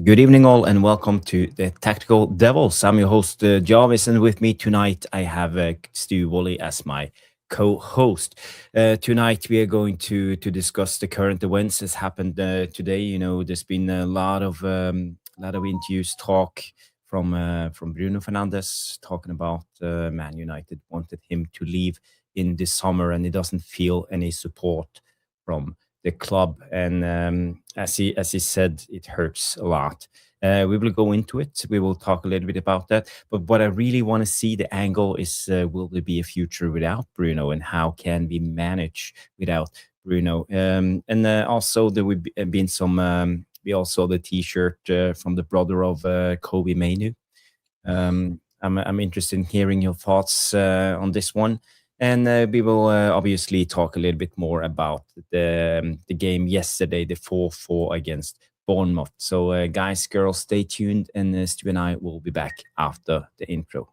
Good evening, all, and welcome to the Tactical Devils. I'm your host, Jarvis, and with me tonight I have Stu Woolley as my co-host. Tonight we are going to discuss the current events that's happened today. There's been a lot of interviews, talk from Bruno Fernandes talking about Man United wanted him to leave in this summer, and he doesn't feel any support from the club. And as he said, it hurts a lot. We will go into it. We will talk a little bit about that. But what I really want to see the angle is, will there be a future without Bruno, and how can we manage without Bruno? And also there would be, been some. We all saw the T-shirt from the brother of Kobe Mainoo. I'm interested in hearing your thoughts on this one. And we will obviously talk a little bit more about the game yesterday, the 4-4 against Bournemouth. So, guys, girls, stay tuned, and Stu and I will be back after the intro.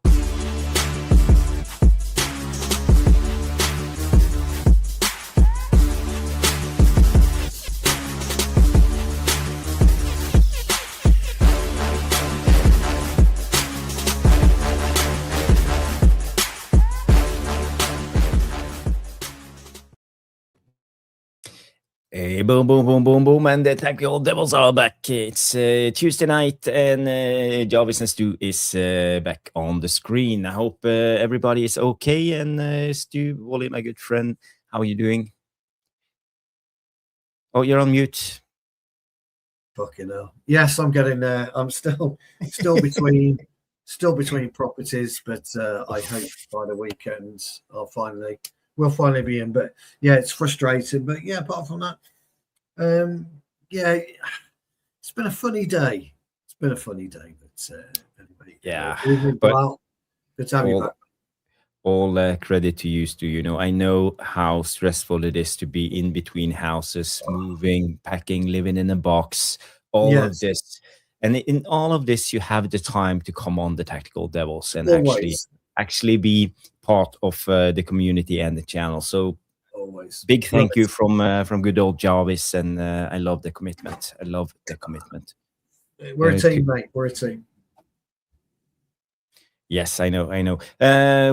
Hey, boom, boom, boom, boom, boom, and the Tactical Devils are back. It's Tuesday night, and Jarvis and Stu is back on the screen. I hope everybody is okay. And Stu, Wally, my good friend, how are you doing? Oh, you're on mute. Fucking hell. Yes, I'm getting there. I'm still between properties, but I hope by the weekend we'll finally be in. But yeah, it's frustrating. But yeah, apart from that, yeah, it's been a funny day. But anyway, Yeah, but well, good to have you back. all credit to you, Stu. I know how stressful it is to be in between houses, moving, packing, living in a box, all of Yes, this. And in all of this, you have the time to come on the Tactical Devils and always, actually be part of the community and the channel. So always. big Well, thank you from good old Jarvis, and I love the commitment. I love the commitment. we're a Uh, team, mate. We're a team. Yes, I know, I know.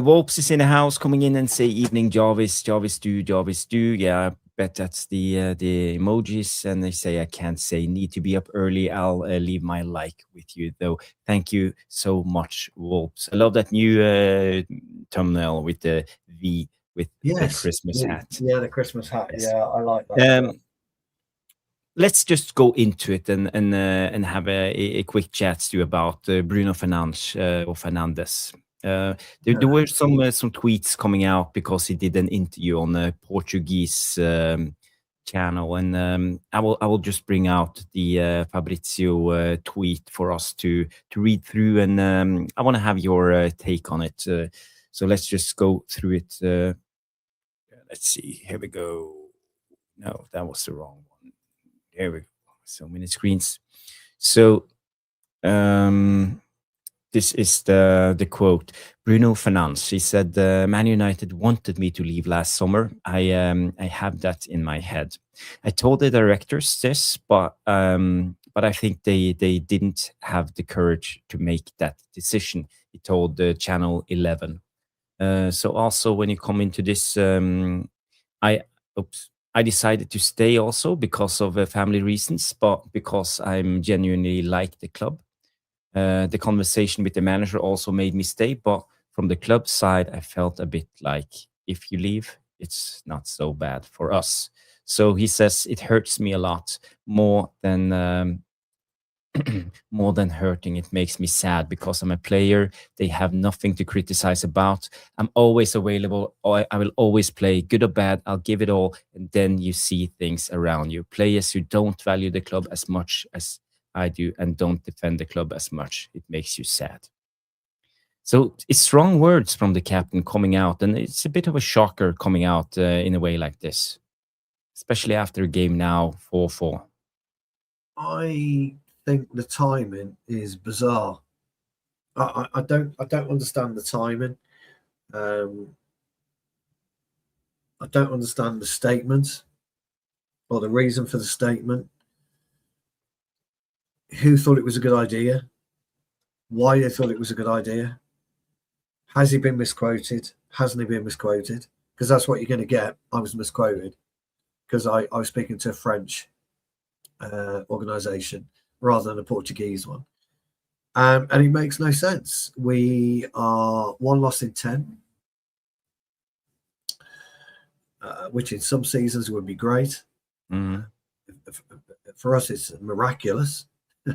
Wolps is in the house, coming in and say evening, Jarvis, Jarvis do, Jarvis do. Yeah, I bet that's the emojis, and they say I can't say need to be up early. I'll leave my like with you though. Thank you so much, Wolps. I love that new thumbnail with the V with the Yes, Christmas hat. yeah, the Christmas hat. Yes. Yeah, I like that. Let's just go into it and have a quick chat to you about Bruno Fernandes or Fernandes. There were some tweets coming out because he did an interview on a Portuguese channel, and I will just bring out the Fabrizio tweet for us to read through, and I want to have your take on it. So let's just go through it. Let's see. Here we go. No, that was the wrong one. There we go. So many screens. So this is the quote. Bruno Fernandes. He said, "Man United wanted me to leave last summer. I have that in my head. I told the directors this, but I think they didn't have the courage to make that decision." He told the Channel 11. So also when you come into this, I oops. I decided to stay also because of family reasons, but because I'm genuinely like the club. The conversation with the manager also made me stay, but from the club side, I felt a bit like if you leave, it's not so bad for us. So he says it hurts me a lot more than more than hurting. It makes me sad because I'm a player. They have nothing to criticize about. I'm always available. I will always play, good or bad. I'll give it all. And then you see things around you. Players who don't value the club as much as I do and don't defend the club as much. It makes you sad. So it's strong words from the captain coming out, and it's a bit of a shocker coming out in a way like this, especially after a game now 4-4. I think the timing is bizarre. I don't understand the timing. I don't understand the statement or the reason for the statement. who thought it was a good idea, why they thought it was a good idea. Has he been misquoted? Hasn't he been misquoted? Because that's what you're going to get. I was misquoted because I was speaking to a French organisation rather than a Portuguese one. And it makes no sense. We are 1 loss in 10, which in some seasons would be great. For us, it's miraculous.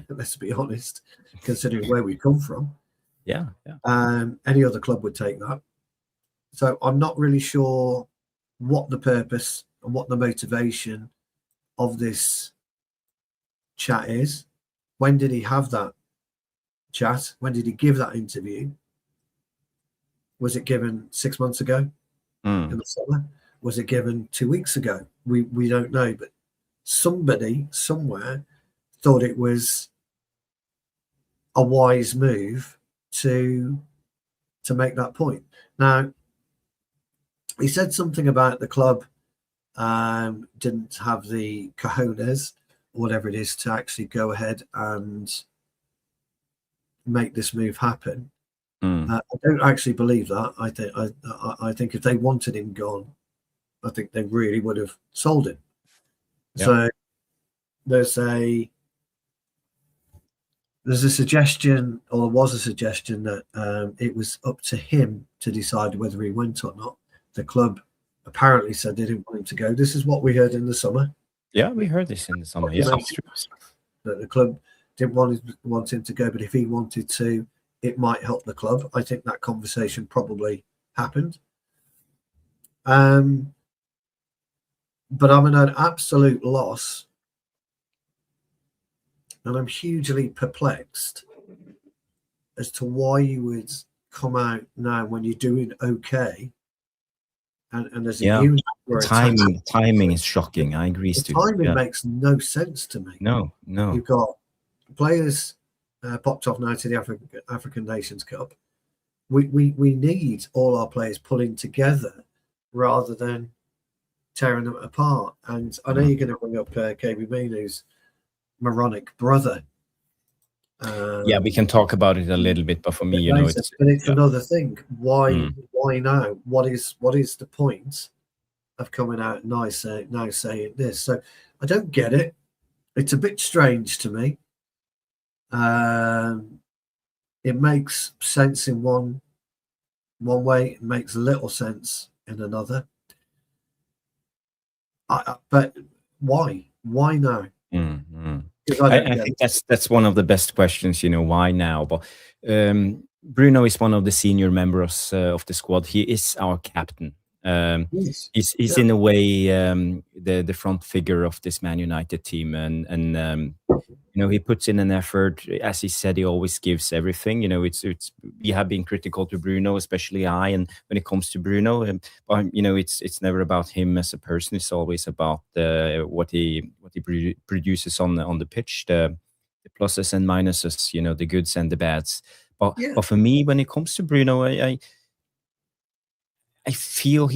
Let's be honest, considering where we come from. Yeah. Any other club would take that. So I'm not really sure what the purpose and what the motivation of this chat is. When did he have that chat? When did he give that interview? Was it given 6 months ago in the summer? Was it given 2 weeks ago? We don't know, but somebody somewhere thought it was a wise move to make that point. Now, he said something about the club didn't have the cojones or whatever it is to actually go ahead and make this move happen. I don't actually believe that. I think if they wanted him gone, I think they really would have sold him. Yeah. So there's a suggestion, or there was a suggestion that it was up to him to decide whether he went or not. The club apparently said they didn't want him to go. This is what we heard in the summer. Yeah, we heard this in the summer. Yeah, that the club didn't want him to go, but if he wanted to, it might help the club. I think that conversation probably happened. But I'm in an absolute loss, and I'm hugely perplexed as to why you would come out now when you're doing okay. And there's a huge timing is shocking. I agree. The timing makes no sense to me. No. You've got players popped off now to the African Nations Cup. We need all our players pulling together rather than tearing them apart. And I know you're going to bring up KB Mainoo's moronic brother. Yeah, we can talk about it a little bit, but for me, it's another thing. Why now? What is the point of coming out now saying this? So I don't get it. It's a bit strange to me. It makes sense in one way. It makes little sense in another. But why? Why now? I think that's one of the best questions. Why now? But Bruno is one of the senior members of the squad. He is our captain. He's in a way the front figure of this Man United team, and he puts in an effort. As he said, he always gives everything. We have been critical to Bruno, especially and when it comes to Bruno, but it's never about him as a person. It's always about what he produces on the pitch, the pluses and minuses, the goods and the bads. But for me, when it comes to Bruno, I feel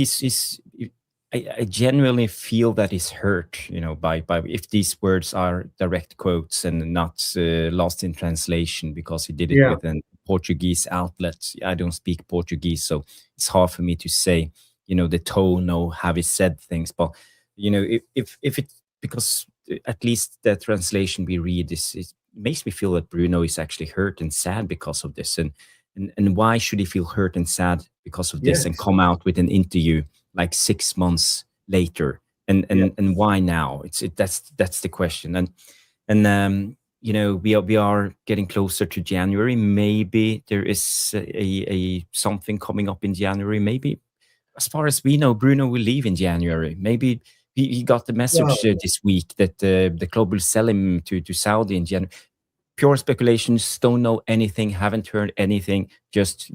I genuinely feel that he's hurt, by if these words are direct quotes and not lost in translation, because he did it with a Portuguese outlet. I don't speak Portuguese, so it's hard for me to say, the tone or how he said things. But if it, because at least the translation we read it makes me feel that Bruno is actually hurt and sad because of this, and why should he feel hurt and sad because of this and come out with an interview like 6 months later, and why now? That's the question. And we are getting closer to January. Maybe there is a something coming up in January. Maybe, as far as we know, Bruno will leave in January. Maybe he got the message this week that the club will sell him to Saudi in January. Pure speculations. Don't know anything. Haven't heard anything. Just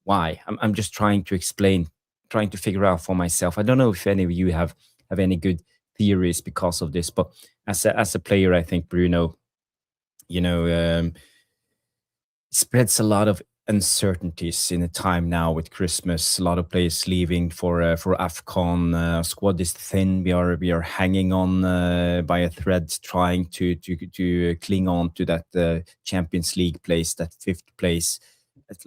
why? I'm just trying to explain. Trying to figure out for myself. I don't know if any of you have any good theories because of this, but as a player, I think Bruno, spreads a lot of uncertainties in a time now with Christmas. A lot of players leaving for AFCON. Squad is thin. We are hanging on by a thread, trying to cling on to that Champions League place, that fifth place. It's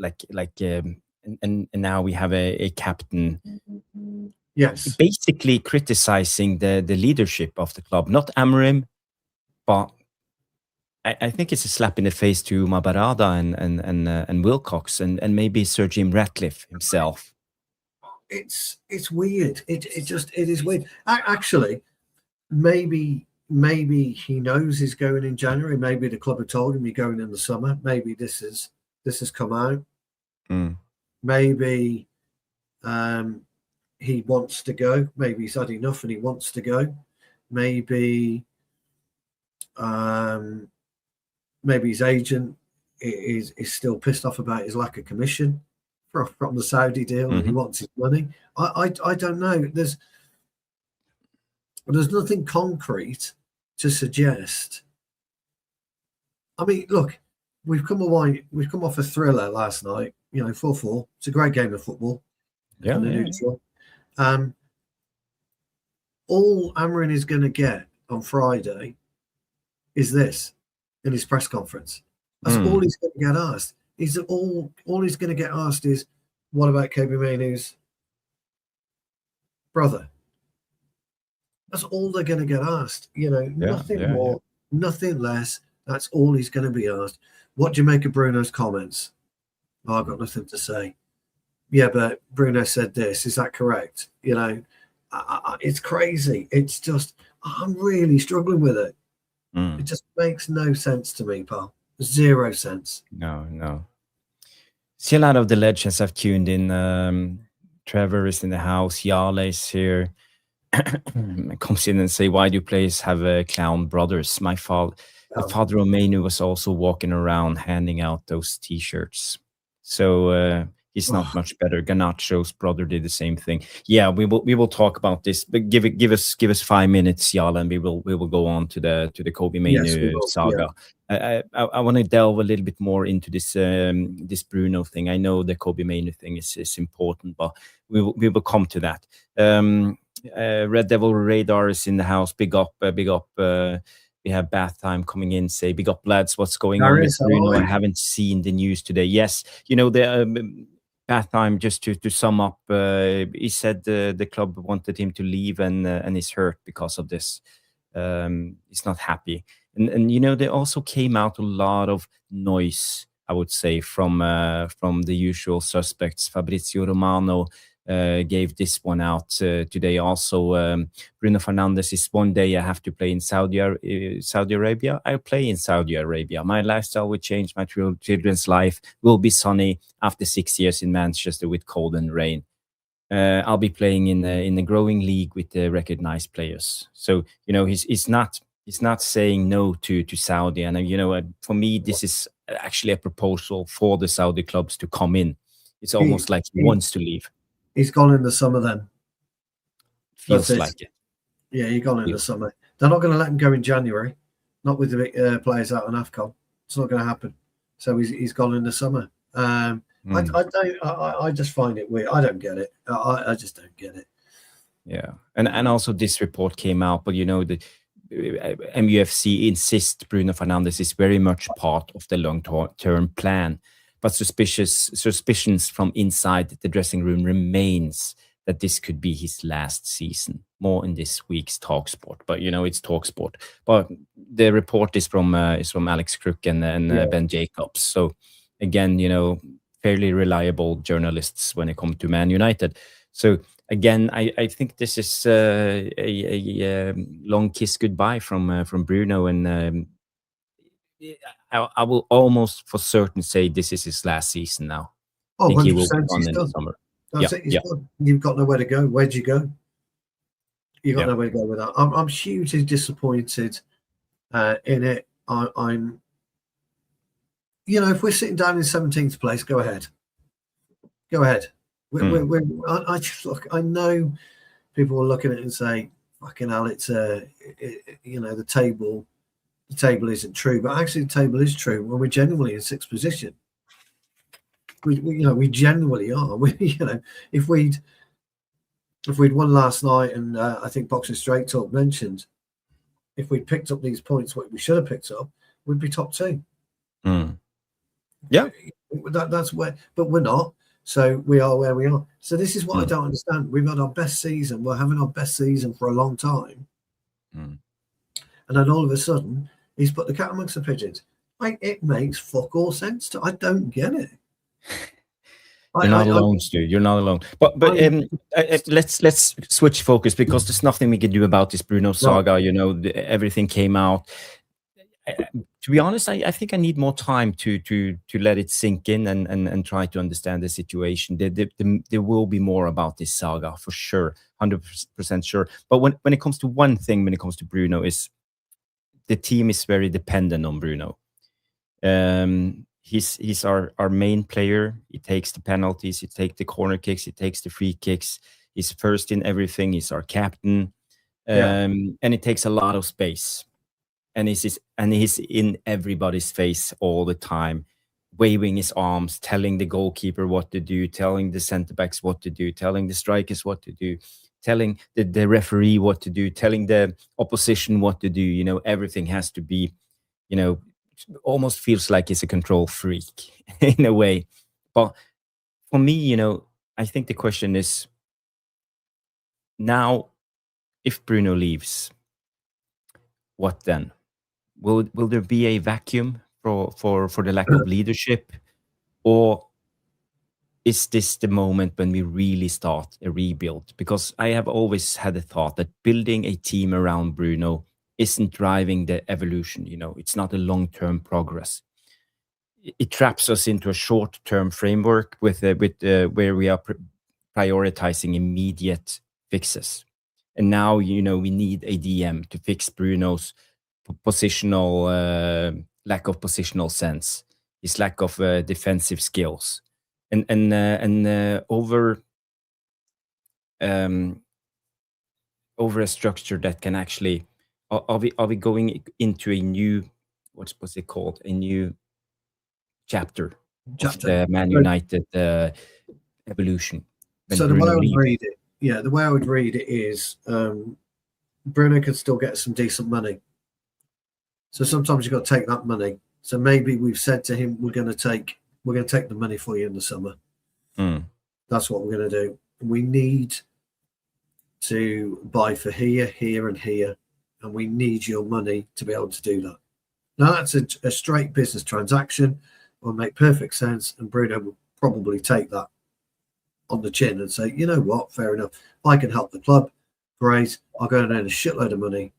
and now we have a captain Yes. basically criticizing the leadership of the club, not Amorim, but I think it's a slap in the face to Mabarada and Wilcox and maybe Sir Jim Ratcliffe himself. It's weird. It is weird. Actually, maybe he knows he's going in January. Maybe the club have told him you're going in the summer. Maybe this has come out. Maybe he wants to go. Maybe he's had enough and he wants to go. Maybe his agent is still pissed off about his lack of commission from the Saudi deal, and he wants his money. I don't know. There's nothing concrete to suggest. I mean, look, we've come off a thriller last night. 4-4. It's a great game of football. Yeah. Neutral. All Amorim is going to get on Friday is this in his press conference. That's all he's going to get asked. All he's going to get asked is, what about Kobe Mainoo's brother? That's all they're going to get asked. Nothing more, nothing less. That's all he's going to be asked. What do you make of Bruno's comments? Oh, I've got nothing to say. Yeah, but Bruno said this. Is that correct? It's crazy. It's just, I'm really struggling with it. It just makes no sense to me, pal. Zero sense. No. See, a lot of the legends have tuned in. Trevor is in the house. Yale is here. Comes in and say, why do players have clown brothers? My father, the father of Mainoo, was also walking around handing out those T-shirts. So he's not much better. Garnacho's brother did the same thing. Yeah, we will talk about this, but give us 5 minutes, Yala, and we will go on to the Kobe Mainoo saga. Yeah. I want to delve a little bit more into this this Bruno thing. I know the Kobe Mainoo thing is important, but we will come to that. Red Devil Radar is in the house. Big up. We have Bath Time coming in. Say, big up, lads. What's going on with Bruno? I haven't seen the news today. Yes, the Bath Time. Just to sum up, he said the club wanted him to leave and he's hurt because of this. He's not happy, and there also came out a lot of noise, I would say, from the usual suspects. Fabrizio Romano gave this one out today. Also, Bruno Fernandes is, one day I have to play in Saudi Arabia. I'll play in Saudi Arabia. My lifestyle will change. My children's life will be sunny after 6 years in Manchester with cold and rain. I'll be playing in the growing league with the recognized players. So he's not saying no to Saudi. And for me, this is actually a proposal for the Saudi clubs to come in. It's almost like he wants to leave. He's gone in the summer then. Feels like it. Yeah, he's gone in the summer. They're not going to let him go in January. Not with the big players out on AFCON. It's not going to happen. So he's gone in the summer. I just find it weird. I don't get it. I just don't get it. Yeah, and also this report came out, but the MUFC insists Bruno Fernandes is very much part of the long-term plan. But suspicions from inside the dressing room remains that this could be his last season. More in this week's TalkSport, but it's TalkSport. But the report is from Alex Crook and Ben Jacobs. So again, fairly reliable journalists when it comes to Man United. So again, I think this is a long kiss goodbye from Bruno, and I will almost for certain say this is his last season now. Oh, I think he will 100%, be gone in the summer. That's it. He's done. You've got nowhere to go. Where'd you go? You've got nowhere to go with that. I'm hugely disappointed in it. I'm if we're sitting down in 17th place, go ahead. Go ahead. I just look. I know people will look at it and say, "Fucking hell, it's the table." The table isn't true, but actually the table is true when we're genuinely in sixth position. we genuinely are. If we'd won last night, and I think Boxing Straight Talk mentioned, if we'd picked up these points, what we should have picked up, we'd be top 2. Yeah, that's where, but we're not. So we are where we are. So this is what I don't understand. We've had our best season. We're having our best season for a long time, and then all of a sudden he's put the cat amongst the pigeons. It makes fuck all sense. I don't get it. You're not alone, Stu. You're not alone. But let's switch focus, because there's nothing we can do about this Bruno saga. Right. Everything came out. To be honest, I think I need more time to let it sink in and try to understand the situation. There will be more about this saga for sure, 100% sure. But when it comes to one thing, when it comes to Bruno, is the team is very dependent on Bruno. He's our main player. He takes the penalties, he takes the corner kicks, he takes the free kicks. He's first in everything. He's our captain, and it takes a lot of space. And he's in everybody's face all the time, waving his arms, telling the goalkeeper what to do, telling the centre backs what to do, telling the strikers what to do, telling the referee what to do, telling the opposition what to do. Everything has to be, almost feels like he's a control freak in a way. But for me, I think the question is now, if Bruno leaves, what then? Will there be a vacuum for the lack of leadership, or is this the moment when we really start a rebuild? Because I have always had a thought that building a team around Bruno isn't driving the evolution. It's not a long-term progress. It traps us into a short-term framework with where we are prioritizing immediate fixes. And now, we need a DM to fix Bruno's positional lack of positional sense, his lack of defensive skills, and over a structure that can actually. Are we going into a new, what's it called? A new chapter of the Man United evolution? So the way I would read it, the way I would read it is Bruno can still get some decent money. So sometimes you've got to take that money. So maybe we've said to him, we're going to take the money for you in the summer. That's what we're going to do. We need to buy for here, and here. And we need your money to be able to do that. Now, that's a straight business transaction. Will make perfect sense. And Bruno will probably take that on the chin and say, you know what, fair enough. I can help the club. Great. I'll go and earn a shitload of money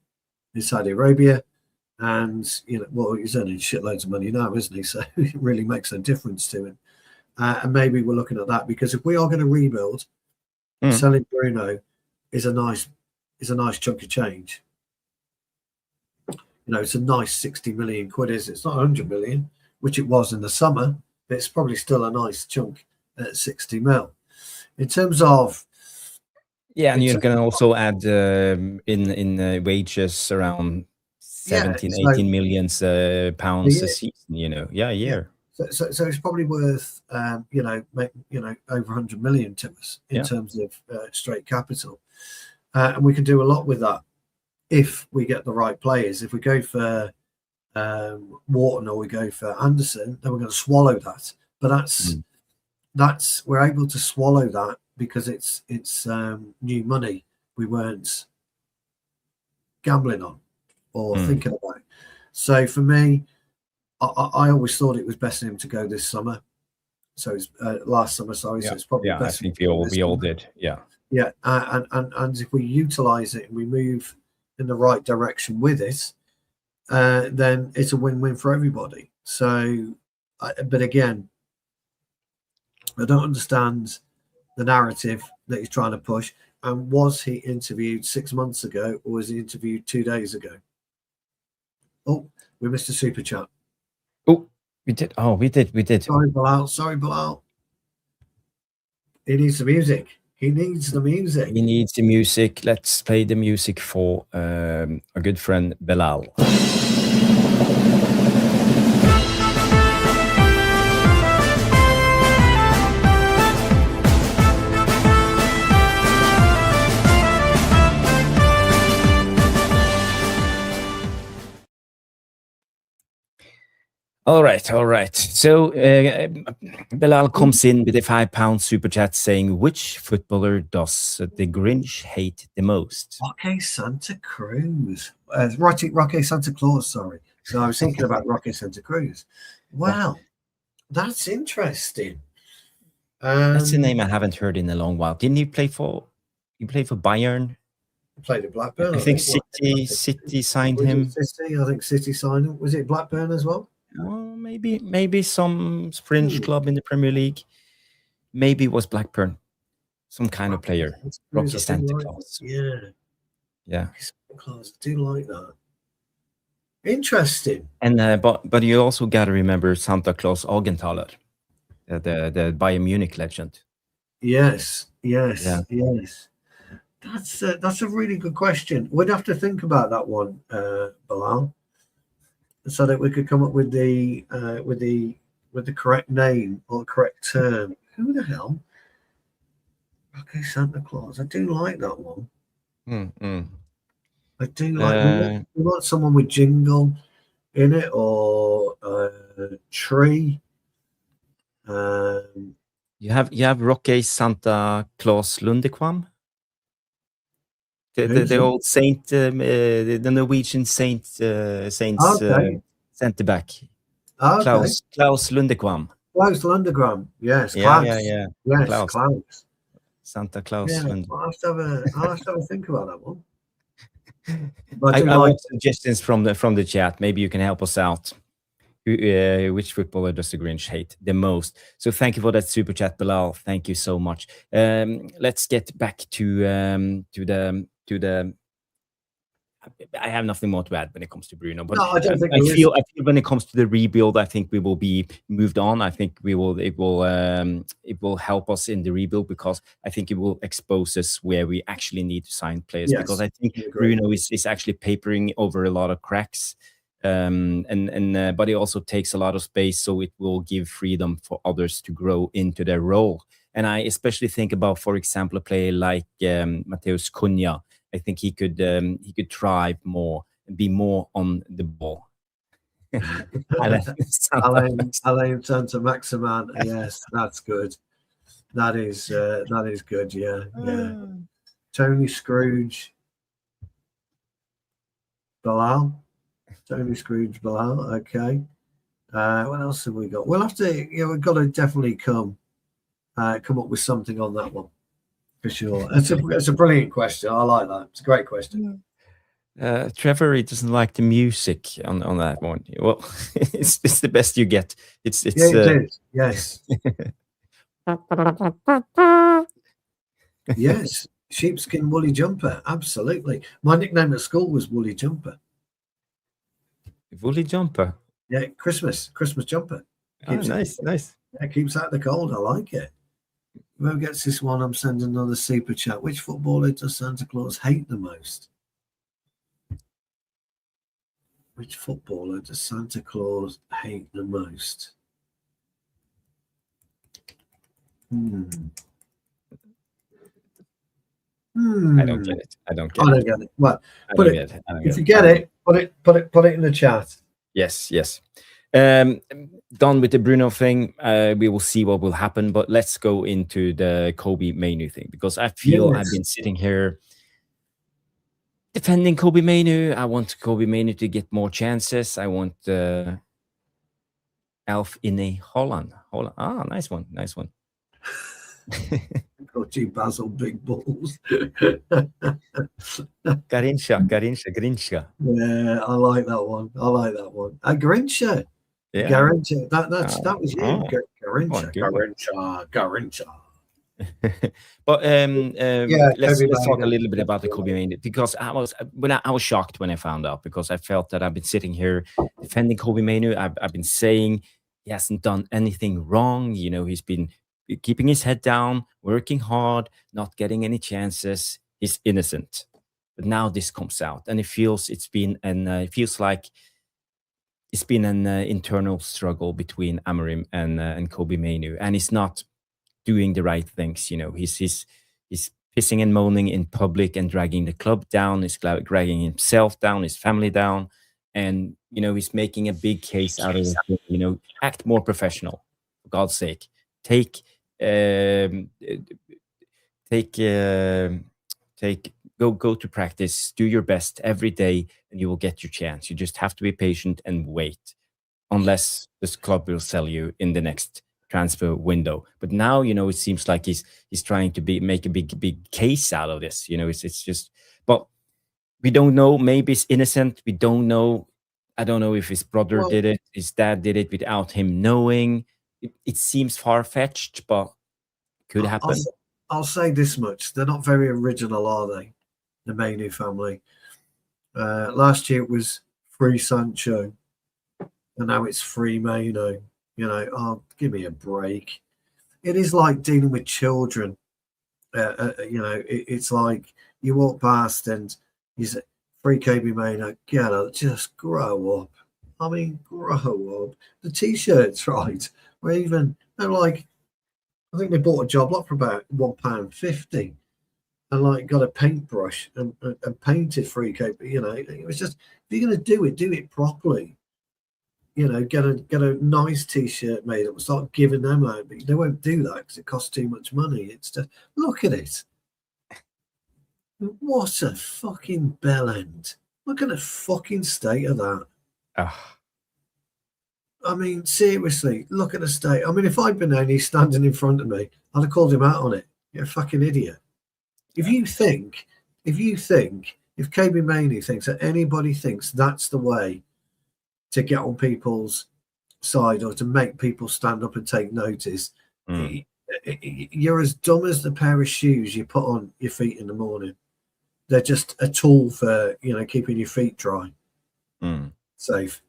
in Saudi Arabia. And, he's earning shitloads of money now, isn't he? So it really makes a difference to him. And maybe we're looking at that, because if we are going to rebuild, selling Bruno is a nice chunk of change. It's a nice 60 million quid. It's not 100 million, which it was in the summer, but it's probably still a nice chunk at 60 mil. In terms of... Yeah, and you can also add in wages around 18 million pounds a season, a year. So it's probably worth, over 100 million to us in terms of straight capital. And we can do a lot with that if we get the right players. If we go for Wharton or we go for Anderson, then we're going to swallow that. But that's we're able to swallow that because it's new money we weren't gambling on or thinking about. So for me, I always thought it was best for him to go this summer. So it's last summer, sorry. So it's probably best. I think we all did. Yeah. And if we utilize it and we move in the right direction with it, then it's a win-win for everybody. So, but again, I don't understand the narrative that he's trying to push. And was he interviewed 6 months ago, or was he interviewed 2 days ago? Oh, we missed a super chat. Oh, we did. Oh, we did. Sorry, Bilal. He needs the music. He needs the music. Let's play the music for a good friend, Bilal. All right, all right. So Bilal comes in with a £5 super chat saying, "Which footballer does the Grinch hate the most?" Roque Santa Cruz. Roque Santa Claus, sorry. No, I was thinking about Roque Santa Cruz. Wow, that's interesting. That's a name I haven't heard in a long while. Didn't he play for? He played for Bayern. Played at Blackburn, I I think think. City signed Was it him. City? I think City signed him. Was it Blackburn as well? Oh, maybe some fringe Hmm. club in the Premier League. Maybe it was Blackburn. Some kind of player. Rocky I do Santa like that. Claus. Yeah, Yeah. Rocky Santa Claus. I do like that. Interesting. And but you also got to remember Santa Claus Augenthaler, the Bayern Munich legend. Yes, Yeah. yes, yes. That's a really good question. We'd have to think about that one, Bilal, so that we could come up with the correct name or correct term. Who the hell? Okay, Santa Claus. I do like that one. Mm. I do like. We want someone with jingle in it or tree. You have Rocky Santa Claus Lundequam, the old saint, the Norwegian saints Okay. centre back, Okay. Klaus Lundequam. Klaus Lundegram. Yes, Yeah, Klaus. Yes, Klaus, Klaus. Santa Claus Yeah, Lund. I'll have to have a think about that one. But I like, want suggestions from the chat. Maybe you can help us out. Which footballer does the Grinch hate the most? So thank you for that super chat, Bilal. Thank you so much. Let's get back to the. I have nothing more to add when it comes to Bruno, but no, I don't think I feel when it comes to the rebuild, I think we will be moved on. I think it will help us in the rebuild because I think it will expose us where we actually need to sign players. Yes, because I think I agree. Bruno is actually papering over a lot of cracks. But it also takes a lot of space, so it will give freedom for others to grow into their role. And I especially think about, for example, a player like Mateus Cunha. I think he could thrive more and be more on the ball. Alain Santa Maximan. Yes, that's good. That is good. Yeah, yeah. Tony Scrooge. Bilal. Tony Scrooge Bilal. Okay. What else have we got? We'll have to. Yeah, we've got to definitely come up with something on that one for sure. It's a brilliant question. I like that. It's a great question. Trevor, he doesn't like the music on that one. Well, it's the best you get. It's yeah, it is. Yes. Yes. Sheepskin woolly jumper. Absolutely. My nickname at school was Woolly Jumper. Woolly jumper. Yeah, Christmas jumper. Nice. Yeah, keeps out the cold. I like it. Whoever gets this one, I'm sending another super chat. Which footballer does Santa Claus hate the most? Which footballer does Santa Claus hate the most? I don't get it. I don't get it. Well, if you get it, put it in the chat. Yes. Done with the Bruno thing. We will see what will happen, but let's go into the Kobe Mainoo thing because I feel I've been sitting here defending Kobe Mainoo. I want Kobe Mainoo to get more chances. I want Elf in a Holland. Ah, nice one. Got you, Basil, big balls. Garincha. Yeah, I like that one. Garincha. Yeah. Garincha. That was you. Garincha. But let's talk a little bit about the Kobe Mainoo because I was shocked when I found out because I felt that I've been sitting here defending Kobe Mainoo. I've been saying he hasn't done anything wrong. You know, he's been keeping his head down, working hard, not getting any chances. He's innocent. But now this comes out, and it feels like it's been an internal struggle between Amorim and Kobe Mainoo, and he's not doing the right things. You know, he's pissing and moaning in public and dragging the club down. He's dragging himself down, his family down, and he's making a big case out of it. Act more professional, for God's sake. Take um, take take go to practice, do your best every day, and you will get your chance. You just have to be patient and wait, unless this club will sell you in the next transfer window. But now, it seems like he's trying to make a big case out of this. It's just, but we don't know. Maybe it's innocent. We don't know. I don't know if his brother Well, did it, his dad did it without him knowing. It seems far fetched, but could I'll, happen. I'll say this much: they're not very original, are they? The Mainoo family. Last year it was free Sancho, and now it's free Mainoo. Give me a break. It is like dealing with children. It's like you walk past and you say, "Free KB Mainoo, get up, just grow up." I mean, grow up. The t-shirts, right? Or even they're like, I think they bought a job lot for about £1.50, and like got a paintbrush and painted free KB. It was just, if you're going to do it properly. Get a nice t-shirt made up and start giving them out, but they won't do that because it costs too much money. It's just, look at it. What a fucking bell end. Look at the fucking state of that. Ah, I mean, seriously, look at the state. I mean, if I'd been there and he's standing in front of me, I'd have called him out on it. You're a fucking idiot. If KB Mainoo thinks that anybody thinks that's the way to get on people's side or to make people stand up and take notice, you're as dumb as the pair of shoes you put on your feet in the morning. They're just a tool for keeping your feet dry, safe.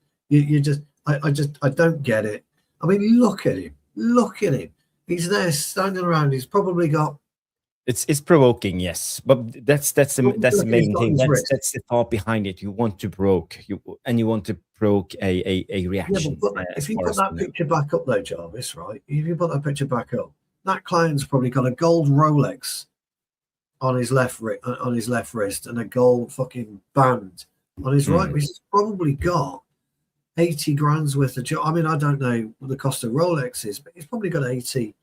I don't get it. I mean, look at him. He's there standing around. He's probably got. It's provoking, yes, but that's the main thing. That's the thought behind it. You want to provoke, you want to provoke a reaction. Yeah, but if you put that picture back up, though, Jarvis, right? If you put that picture back up, that client's probably got a gold Rolex on his left wrist and a gold fucking band on his right wrist. He's probably got 80 grand's worth of job. I mean, I don't know what the cost of Rolex is, but he's probably got 80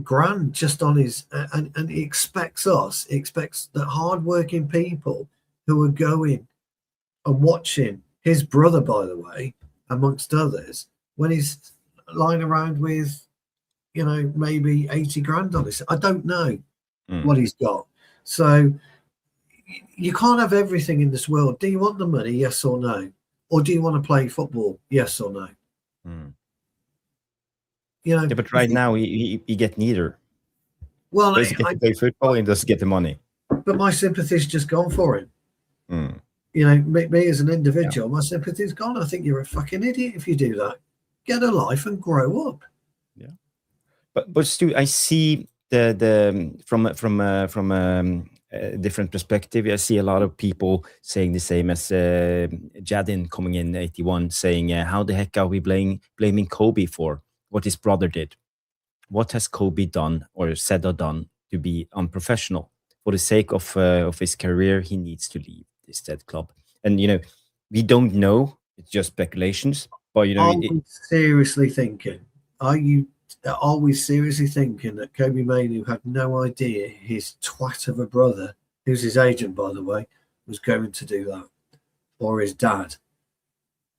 grand just on his, and he expects that hardworking people who are going and watching his brother, by the way, amongst others, when he's lying around with, maybe 80 grand on his. I don't know what he's got. So you can't have everything in this world. Do you want the money? Yes or no? Or do you want to play football? Yes or no? Yeah, but right now he get neither. Well, he gets to play football and doesn't get the money. But my sympathy's just gone for him. Me as an individual, my sympathy's gone. I think you're a fucking idiot if you do that. Get a life and grow up. Yeah, but Stu, I see the from a different perspective. I see a lot of people saying the same as Jadin coming in 81, saying, "How the heck are we blaming Kobe for what his brother did? What has Kobe done or said or done to be unprofessional? For the sake of his career, he needs to leave this dead club." And we don't know. It's just speculations. But are we seriously thinking that Kobe Mainoo had no idea his twat of a brother, who's his agent, by the way, was going to do that, or his dad?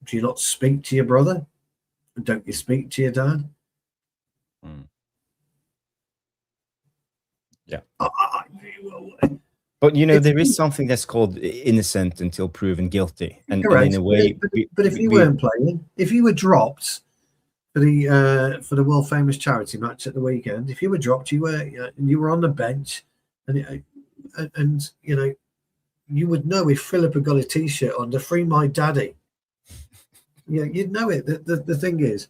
Do you not speak to your brother? Don't you speak to your dad? Yeah. But there is something that's called innocent until proven guilty, and in a way. But if you weren't playing, if you were dropped for the world famous charity match at the weekend, if you were dropped, you were on the bench, and you would know if Philip had got a T-shirt on to free my daddy. You'd know it. The thing is,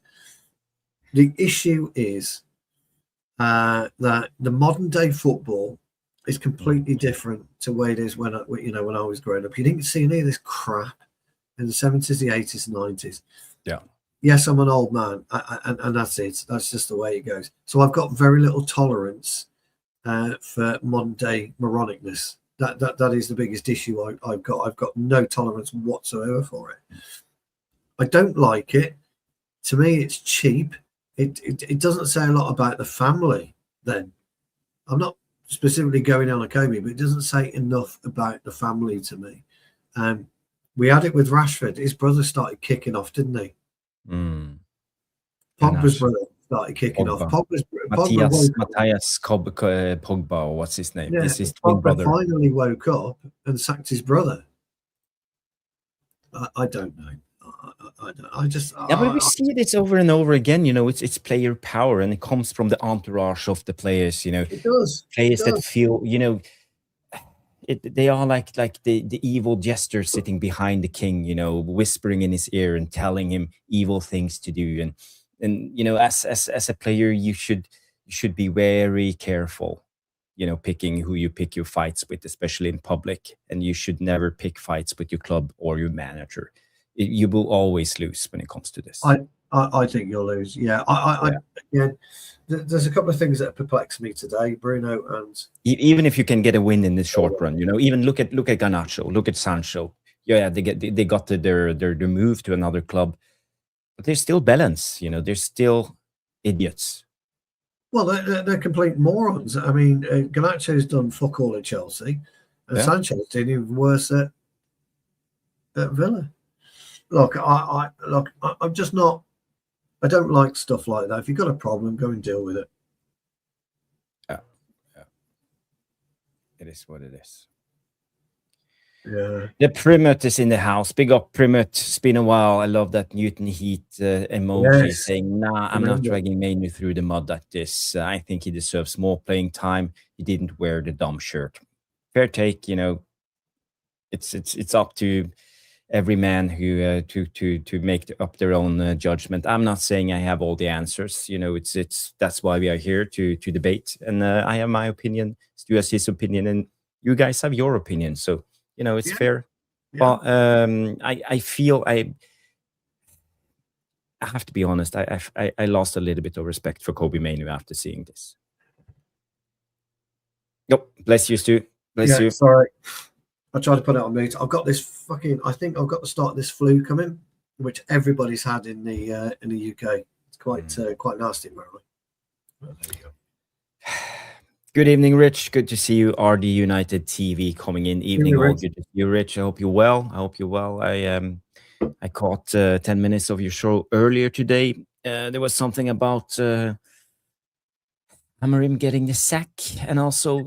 the issue is that the modern day football is completely different to the way it is when I was growing up. You didn't see any of this crap in the 70s, the 80s, and 90s. Yeah. Yes, I'm an old man, and that's it. That's just the way it goes. So I've got very little tolerance for modern day moronicness. That is the biggest issue I've got. I've got no tolerance whatsoever for it. I don't like it. To me, it's cheap. It doesn't say a lot about the family. Then I'm not specifically going on a Kobe, but it doesn't say enough about the family to me. We had it with Rashford. His brother started kicking off, didn't he? Pogba's brother started kicking off. Pogba Matthias Pogba, or what's his name? Yeah, his twin brother. Finally woke up and sacked his brother. I don't know. But we see this over and over again. It's player power, and it comes from the entourage of the players. It does. Players that feel, they are like the evil jester sitting behind the king, whispering in his ear and telling him evil things to do. And as a player, you should be very careful, picking who you pick your fights with, especially in public. And you should never pick fights with your club or your manager. You will always lose when it comes to this. I think you'll lose. Yeah. There's a couple of things that perplex me today, Bruno, and even if you can get a win in the short run, even look at Garnacho, look at Sancho. Yeah, they got their move to another club, but they're still balance. They're still idiots. Well, they're complete morons. I mean, Garnacho's done fuck all at Chelsea, and Sancho's doing even worse at Villa. Look, I'm just not. I don't like stuff like that. If you've got a problem, go and deal with it. Yeah. It is what it is. Yeah. The Primet is in the house. Big up Primet. It's been a while. I love that Newton Heat emoji saying, "Nah, I'm not dragging Mainoo through the mud at this. I think he deserves more playing time. He didn't wear the dumb shirt." Fair take. It's up to every man who to make up their own judgment. I'm not saying I have all the answers. That's why we are here to debate. And I have my opinion. Stu has his opinion, and you guys have your opinion. So it's fair. Yeah. But I feel I have to be honest. I lost a little bit of respect for Kobe Mainoo after seeing this. Yep. Bless you, Stu. Bless you. Sorry. I tried to put it on mute. I've got this I think I've got to start this flu coming, which everybody's had in the UK. It's quite nasty, apparently. Well, there you go. Good evening, Rich. Good to see you. RD United TV coming in. Evening, all. Good to see you, Rich. I hope you're well. I caught 10 minutes of your show earlier today. There was something about Amorim getting the sack, and also,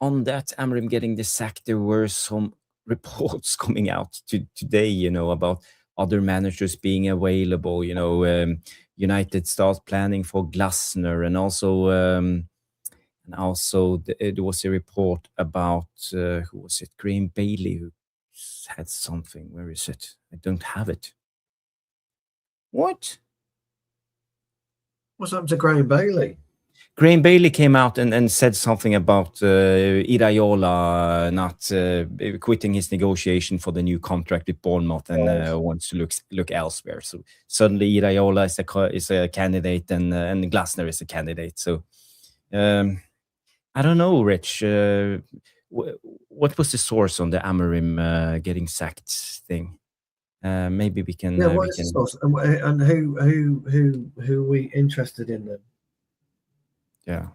on that Amorim getting the sack, there were some reports coming out today, about other managers being available. United starts planning for Glasner, and also there was a report about who was it? Graham Bailey, who had something. Where is it? I don't have it. What? What's happened to Graham Bailey? Graham Bailey came out and said something about Iraola not quitting his negotiation for the new contract with Bournemouth and wants to look elsewhere. So suddenly Iraola is a candidate and Glasner is a candidate. So I don't know, Rich. What was the source on the Amorim getting sacked thing? Maybe we can. Yeah, what is the source? And who are we interested in then? Yeah.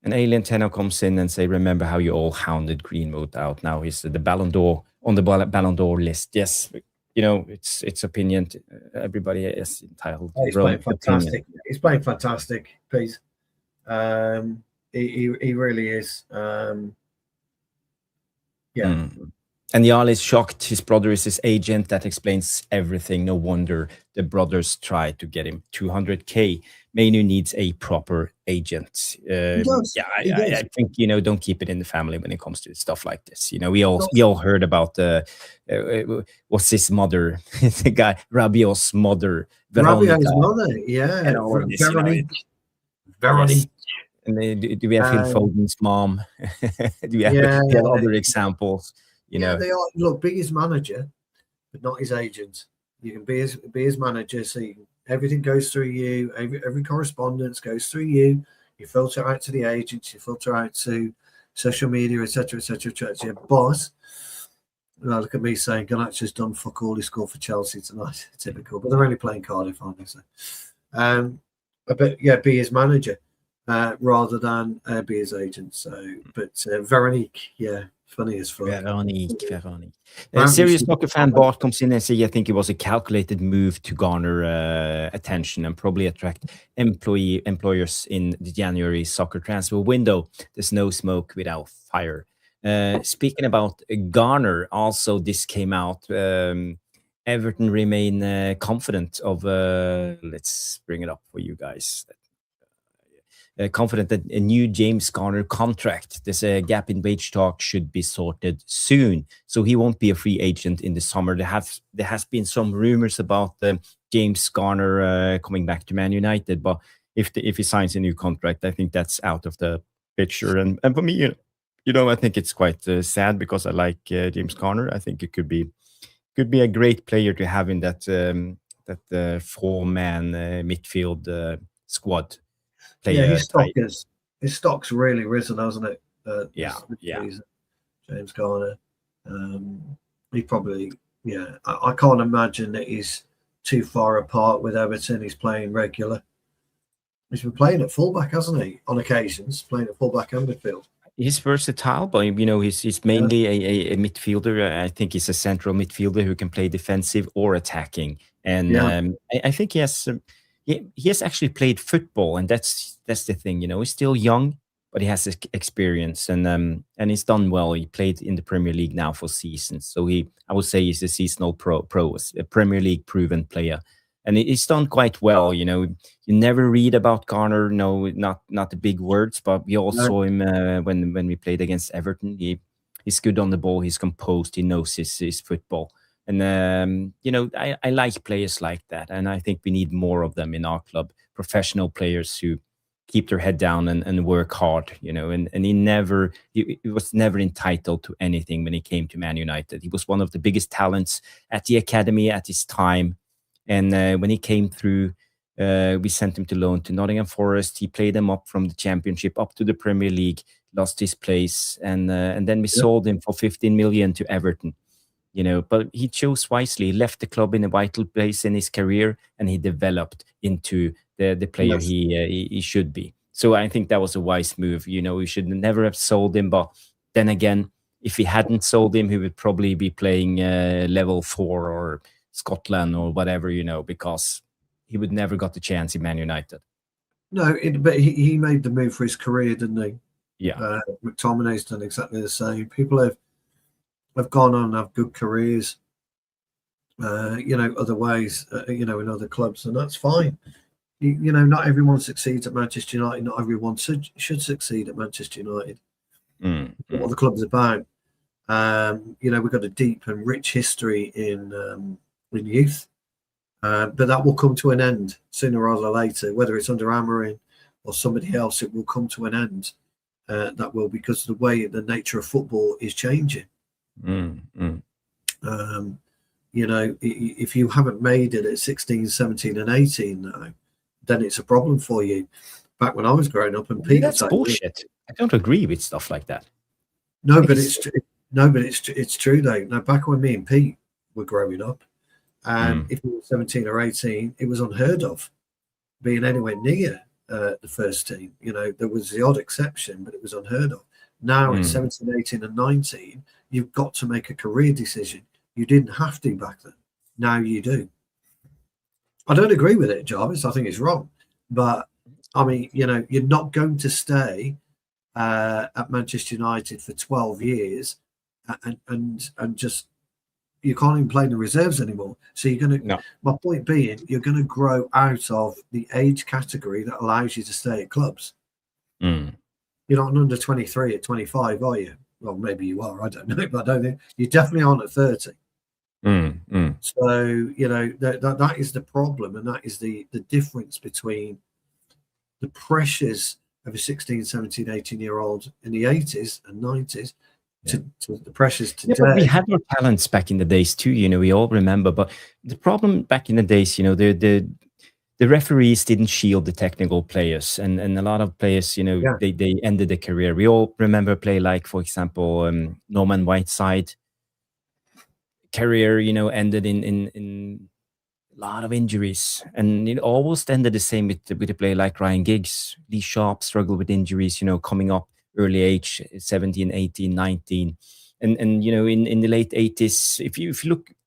And Alien Tenno comes in and say, "Remember how you all hounded Greenwood out? Now he's the Ballon d'Or on the Ballon d'Or list." Yes, it's opinion. Everybody is entitled. He's playing fantastic. He's playing fantastic, Pete. He really is. Yeah. And Jarl is shocked. His brother is his agent. That explains everything. No wonder the brothers tried to get him 200K. Mainoo needs a proper agent. He does. I think, don't keep it in the family when it comes to stuff like this. We all heard about what's his mother, the guy Rabiot's mother, Rabiot's mother, yeah, and all of this, Veronique. Yes. And do we have Phil Foden's mom? Do we have other examples? Yeah, they are. Look, be his manager, but not his agent. You can be his manager, so everything goes through you. Every correspondence goes through you. You filter out to the agents. You filter out to social media, etc., etc., etc. But look at me saying Ganacho's done fuck all. He scored for Chelsea tonight. Typical, but they're only playing Cardiff, aren't they? So, but yeah, be his manager rather than be his agent. So, but Veronique, yeah, funny as fuck. Veronique. Serious soccer fan Bart comes in and say, I think it was a calculated move to garner attention and probably attract employers in the January soccer transfer window. There's no smoke without fire. Speaking about garner, also this came out. Everton remain confident of. Let's bring it up for you guys. Confident that a new James Garner contract, there's a gap in wage talk, should be sorted soon. So he won't be a free agent in the summer. There has been some rumors about James Garner coming back to Man United, but if he signs a new contract, I think that's out of the picture. And for me, I think it's quite sad because I like James Garner. I think it could be a great player to have in that 4-man midfield squad. Yeah, his stock's really risen, hasn't it? Yeah. James Garner. He probably, I can't imagine that he's too far apart with Everton. He's playing regular. He's been playing at fullback, hasn't he? On occasions, playing at fullback and midfield. He's versatile, but he's mainly a midfielder. I think he's a central midfielder who can play defensive or attacking. And I think he has actually played football, and that's the thing. He's still young, but he has experience, and he's done well. He played in the Premier League now for seasons, so I would say he's a seasonal pro, a Premier League proven player, and he's done quite well. You never read about Garner, no, not the big words, but we all saw him when we played against Everton. He's good on the ball. He's composed. He knows his football. And, I like players like that. And I think we need more of them in our club. Professional players who keep their head down and work hard, and he was never entitled to anything when he came to Man United. He was one of the biggest talents at the academy at his time. And when he came through, we sent him to loan to Nottingham Forest. He played them up from the Championship up to the Premier League, lost his place. And then we sold him for 15 million to Everton. But he chose wisely. He left the club in a vital place in his career, and he developed into the player he should be. So I think that was a wise move. We should never have sold him. But then again, if he hadn't sold him, he would probably be playing level 4 or Scotland or whatever, because he would never got the chance in Man United. No, but he made the move for his career, didn't he? Yeah. McTominay's done exactly the same. People have gone on and have good careers, other ways, in other clubs, and that's fine. Not everyone succeeds at Manchester United. Not everyone should succeed at Manchester United. What the club's about. We've got a deep and rich history in youth, but that will come to an end sooner rather than later. Whether it's under Amorim or somebody else, it will come to an end. That will, because the way the nature of football is changing. If you haven't made it at 16, 17 and 18 now, then it's a problem for you. Back when I was growing up, and people, that's bullshit. I don't agree with stuff like that. No, but it's true though. Now, back when me and Pete were growing up, if you were 17 or 18, it was unheard of being anywhere near the first team. There was the odd exception, but it was unheard of. Now at 17, 18 and 19, you've got to make a career decision. You didn't have to back then. Now you do. I don't agree with it, Jarvis. I think it's wrong. But, I mean, you're not going to stay at Manchester United for 12 years and just, you can't even play in the reserves anymore. So you're going to, No. My point being, you're going to grow out of the age category that allows you to stay at clubs. You're not an under 23 at 25, are you? Well, maybe you are. I don't know, but I don't think you definitely aren't at 30. So that is the problem, and that is the difference between the pressures of a 16, 17, 18-year-old in the 80s and 90s to the pressures today. Yeah, but we had our talents back in the days too. We all remember. But the problem back in the days, the referees didn't shield the technical players, and a lot of players, Yeah. they ended their career. We all remember a play like, for example, Norman Whiteside career, ended in a lot of injuries, and it almost ended the same with a player like Ryan Giggs. Lee Sharp struggled with injuries, coming up early age, 17, 18, 19. And in the late 80s, if you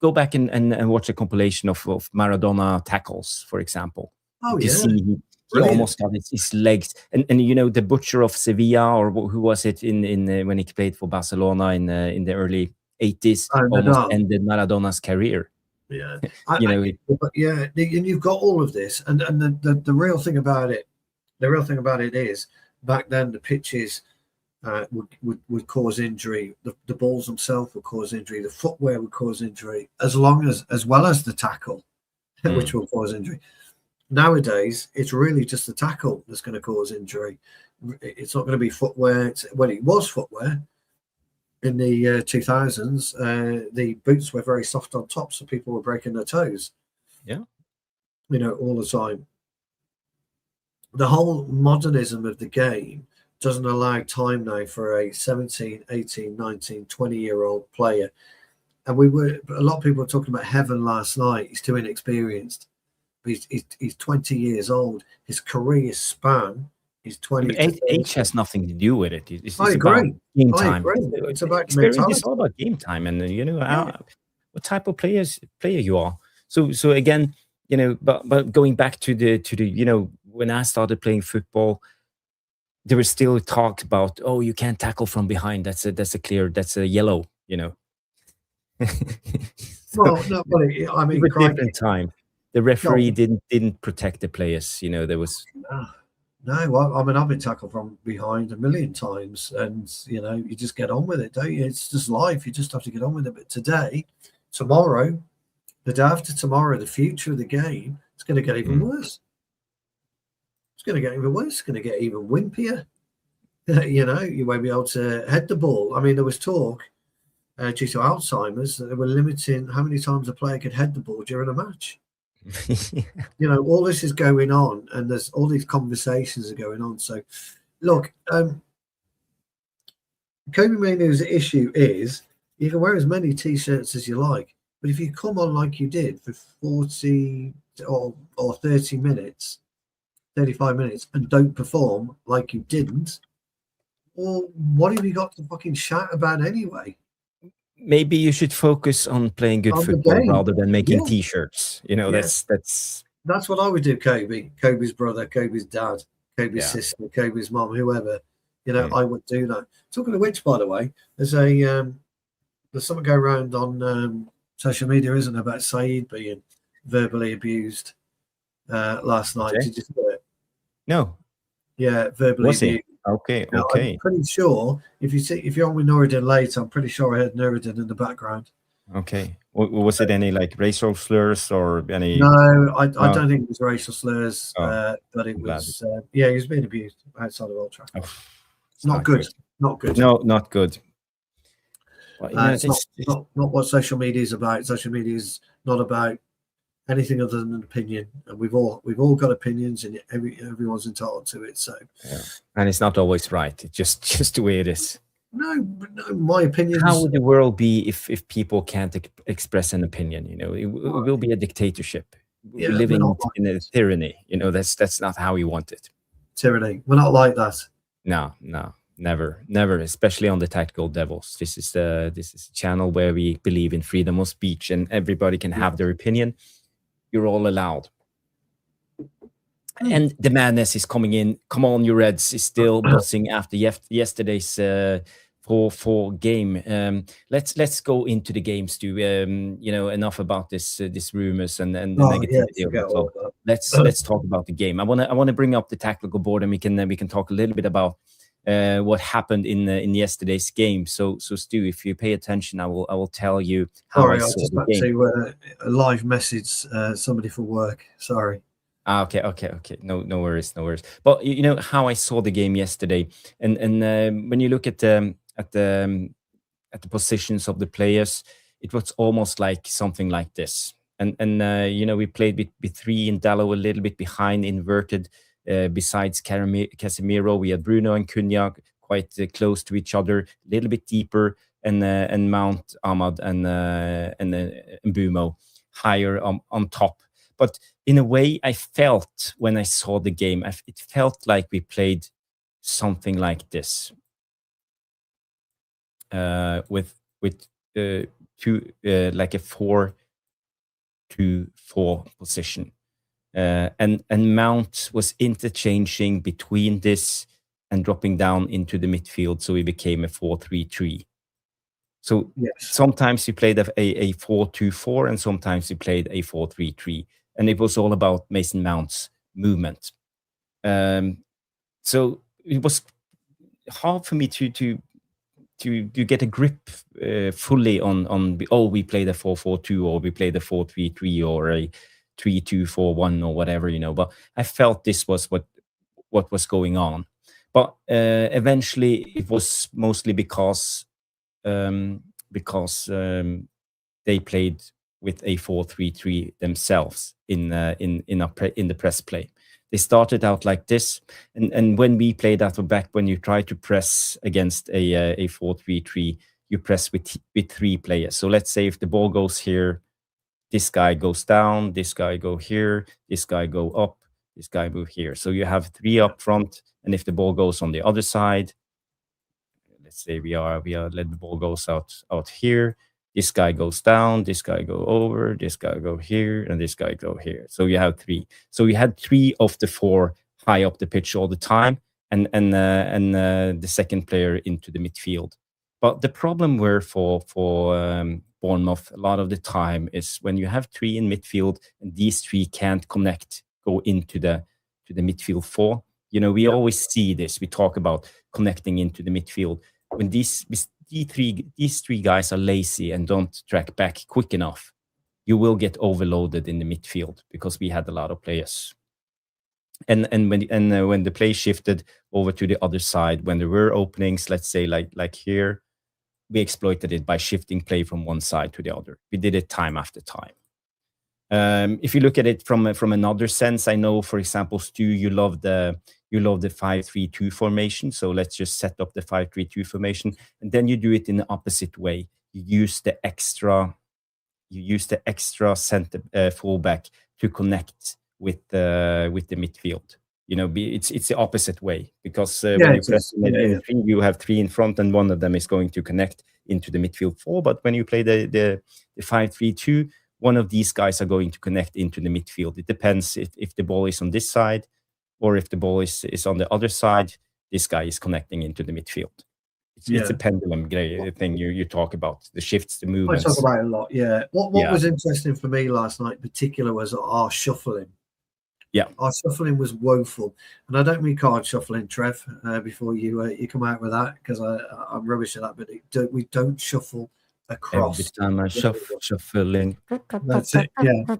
go back and watch a compilation of Maradona tackles, for example, you Oh can yeah, see he brilliant. almost got his legs. And the butcher of Sevilla, or who was it in when he played for Barcelona in the early 80s, Oh, almost Nadal. ended Maradona's career. Yeah, you know but yeah, and you've got all of this, and the real thing about it, is back then the pitches would cause injury, the balls themselves would cause injury, the footwear would cause injury, as well as the tackle, which will cause injury. Nowadays, it's really just the tackle that's going to cause injury. It's not going to be footwear. It was footwear in the 2000s. The boots were very soft on top, so people were breaking their toes. Yeah. All the time. The whole modernism of the game doesn't allow time now for a 17, 18, 19, 20-year-old player. And a lot of people were talking about Heaven last night. He's too inexperienced. He's 20 years old. His career span is 20 to 30. Age has nothing to do with it. It's I about agree. game I time. agree. It's about Experience mentality. is all about game time, and Yeah. what type of player you are. So again, but going back to the when I started playing football, there was still talk about, oh, you can't tackle from behind. That's a yellow. So Well, no, but I it mean, was a crikey. different time. The No, referee didn't protect the players. There was no, I mean, I've been tackled from behind a million times, and you just get on with it, don't you? It's just life. You just have to get on with it. But today, tomorrow, the day after tomorrow, the future of the game, it's going to get even worse. It's going to get even worse. It's going to get even wimpier. You won't be able to head the ball. I mean, there was talk due to Alzheimer's that they were limiting how many times a player could head the ball during a match. All this is going on, and there's all these conversations are going on. So, look, Kobe Mainoo's issue is you can wear as many t-shirts as you like, but if you come on like you did for 40 or 30 minutes, 35 minutes, and don't perform like you didn't, well, what have you got to fucking shout about anyway? Maybe you should focus on playing good On the football game. rather than making Yeah. T-shirts. That's what I would do. Kobe's brother, Kobe's dad, Kobe's sister, Kobe's mom, whoever. I would do that. Talking of which, by the way, there's something going around on social media, isn't it, about Saeed being verbally abused last night. Okay. Did you see it? No. Yeah, verbally abused. Okay. Now, Okay. I'm pretty sure if you're on with Nuruddin later, I'm pretty sure I heard Nuruddin in the background. Okay. Was it any like racial slurs or any? No, I don't think it was racial slurs, but it glad. was. He was being abused outside of Old Trafford. Oh, It's not good. Not good. No, not good. Well, it's not what social media is about. Social media is not about anything other than an opinion, and we've all got opinions, and everyone's entitled to it. So, and it's not always right. It's just the way it is. No, my opinion. How would the world be if people can't express an opinion? It will be a dictatorship. We're living in a tyranny. That's not how we want it. Tyranny. We're not like that. No, never. Especially on the Tactical Devils. This is a channel where we believe in freedom of speech, and everybody can have their opinion. You're all allowed. And the madness is coming in. Come on, you Reds is still buzzing after yesterday's 4-4 game. Let's go into the game, Stu. Enough about this rumors and the negativity. Let's talk about the game. I want to bring up the tactical board, and we can talk a little bit about what happened in yesterday's game. So Stu, if you pay attention, I will tell you how I saw the game. To live message somebody for work. Sorry. Okay. No worries. But how I saw the game yesterday, and when you look at the positions of the players, it was almost like something like this. and we played with three and Dallo a little bit behind, inverted. Besides Casemiro, we had Bruno and Cunha quite close to each other, a little bit deeper, and Mount, Ahmad, and Mbumo higher on top. But in a way, I felt when I saw the game, it felt like we played something like this, with two, like a 4-2-4 position. And Mount was interchanging between this and dropping down into the midfield, so he became a 4-3-3. So Yes. sometimes he played a 4-2-4, and sometimes he played a 4-3-3, and it was all about Mason Mount's movement. So it was hard for me to get a grip fully on we played a 4-4-2, or we played a 4-3-3, or a 3-2-4-1, or whatever, but I felt this was what was going on. But eventually it was mostly because they played with a 4-3-3 themselves in the press play. They started out like this, and when we played out of back, when you try to press against a 4-3-3, you press with three players. So let's say if the ball goes here, this guy goes down, this guy go here, this guy go up, this guy move here. So you have three up front, and if the ball goes on the other side, let's say we are let the ball goes out here, this guy goes down, this guy go over, this guy go here, and this guy go here. So you have three. So we had three of the four high up the pitch all the time, and the second player into the midfield. But the problem were for Bournemouth a lot of the time is when you have three in midfield and these three can't go into the midfield four. We always see this. We talk about connecting into the midfield. When these three guys are lazy and don't track back quick enough, you will get overloaded in the midfield, because we had a lot of players. And when the play shifted over to the other side, when there were openings, let's say like here, we exploited it by shifting play from one side to the other. We did it time after time. If you look at it from another sense, I know, for example, Stu, you love the 5-3-2 formation. So let's just set up the 5-3-2 formation, and then you do it in the opposite way. You use the extra center fullback to connect with the midfield. It's the opposite way, because when you press in three, you have three in front, and one of them is going to connect into the midfield four. But when you play the 5-3-2, one of these guys are going to connect into the midfield. It depends if the ball is on this side, or if the ball is on the other side, this guy is connecting into the midfield. It's a pendulum thing you talk about, the shifts, the movements. I talk about it a lot, yeah. What was interesting for me last night in particular was our shuffling. Yeah. Our shuffling was woeful. And I don't mean card shuffling, Trev, before you come out with that, because I'm rubbish at that, but we don't shuffle across. Every time I shuffling. That's it, yeah.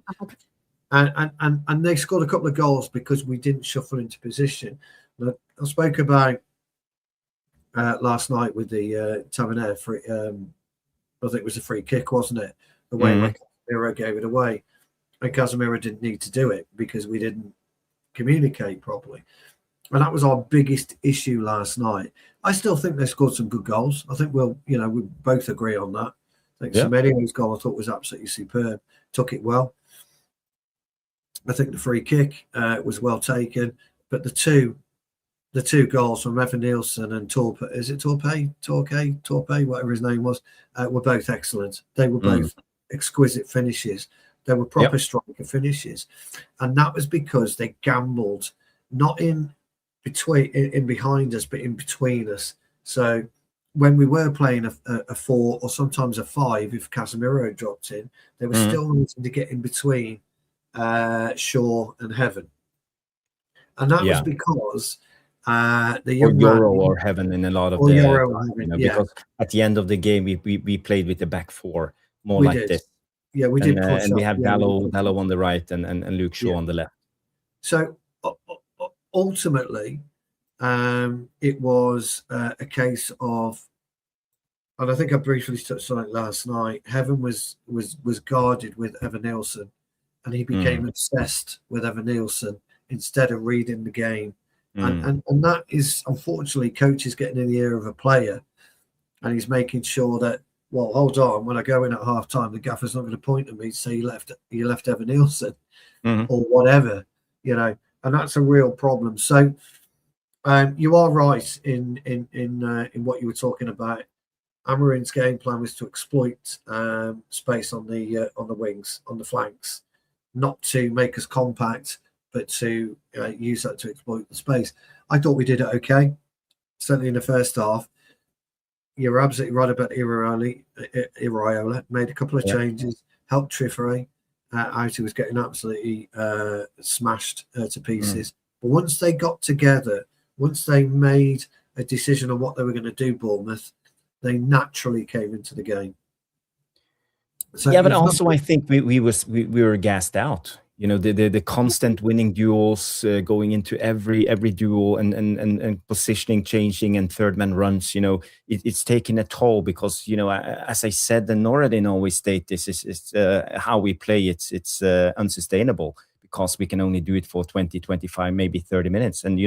And they scored a couple of goals because we didn't shuffle into position. I spoke about last night with the Tavernier free. I think it was a free kick, wasn't it? The way Casemiro gave it away, and Casemiro didn't need to do it because we didn't communicate properly, and that was our biggest issue last night. I still think they scored some good goals. I think we both agree on that. I think Semenyo's goal I thought was absolutely superb. Took it well. I think the free kick was well taken, but the two goals from Evan Nielsen and Torpe, whatever his name was, were both excellent. They were both exquisite finishes. They were proper striker finishes, and that was because they gambled not in behind us, but in between us. So when we were playing a 4 or sometimes a 5, if Casemiro dropped in, they were still needing to get in between Shaw and Heaven, and that was because the young Euro or Heaven in a lot of because at the end of the game we played with the back four more like this. Yeah, we did push and we up. have Dallo on the right and Luke Shaw on the left. So ultimately, it was a case of and I think I briefly touched on it last night. Heaven was guarded with Evan Nielsen, and he became obsessed with Evan Nielsen instead of reading the game. And that is, unfortunately, coaches getting in the ear of a player, and he's making sure that, well, hold on, when I go in at half time, the gaffer's not going to point at me to say you left Evan Nielsen or whatever, and that's a real problem. So you are right in what you were talking about. Amarin's game plan was to exploit space on the wings, on the flanks, not to make us compact, but to use that to exploit the space. I thought we did it okay, certainly in the first half. You're absolutely right about Iraola. Made a couple of changes, helped Trifere out. He was getting absolutely smashed to pieces. But once they got together, once they made a decision on what they were going to do, Bournemouth, they naturally came into the game. So yeah, but also I think we were gassed out. The constant winning duels, going into every duel and positioning changing and third man runs. It's taking a toll because as I said, the Norradin always state this is how we play. It's unsustainable because we can only do it for 20, 25, maybe 30 minutes. And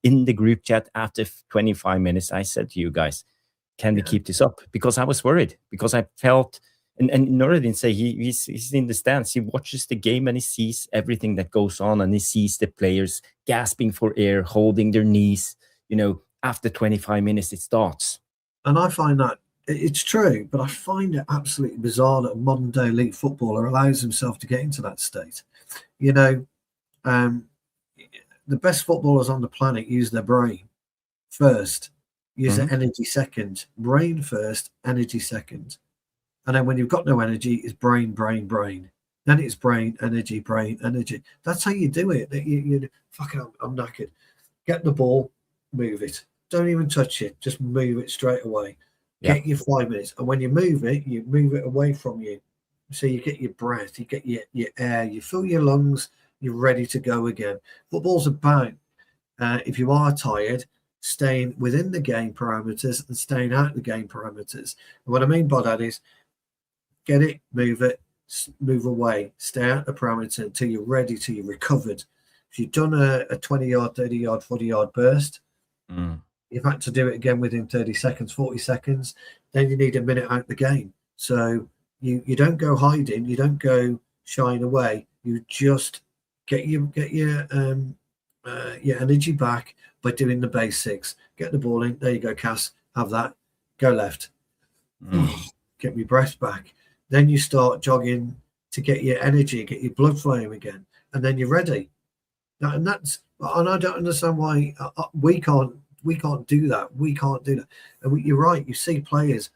in the group chat after 25 minutes, I said to you guys, can we keep this up? Because I was worried, because I felt. And Norradin say he's in the stands. He watches the game and he sees everything that goes on, and he sees the players gasping for air, holding their knees. After 25 minutes, it starts. And I find that it's true, but I find it absolutely bizarre that a modern day elite footballer allows himself to get into that state. The best footballers on the planet use their brain first, use their energy second. Brain first, energy second. And then when you've got no energy, it's brain. Then it's brain, energy. That's how you do it. I'm knackered. Get the ball, move it. Don't even touch it. Just move it straight away. Get your 5 minutes. And when you move it away from you. So you get your breath, you get your air, you fill your lungs, you're ready to go again. Football's about, if you are tired, staying within the game parameters and staying out the game parameters. And what I mean by that is, get it, move away, stay out the parameter until you're ready, till you're recovered. If you've done a 20-yard, 30-yard, 40-yard burst, you've had to do it again within 30 seconds, 40 seconds, then you need a minute out the game. So you don't go hiding, you don't go shying away, you just get your energy back by doing the basics. Get the ball in, there you go, Cass, have that, go left. Get my breath back. Then you start jogging to get your energy, get your blood flowing again, and then you're ready. And I don't understand why we can't do that. We can't do that. And you're right. You see players.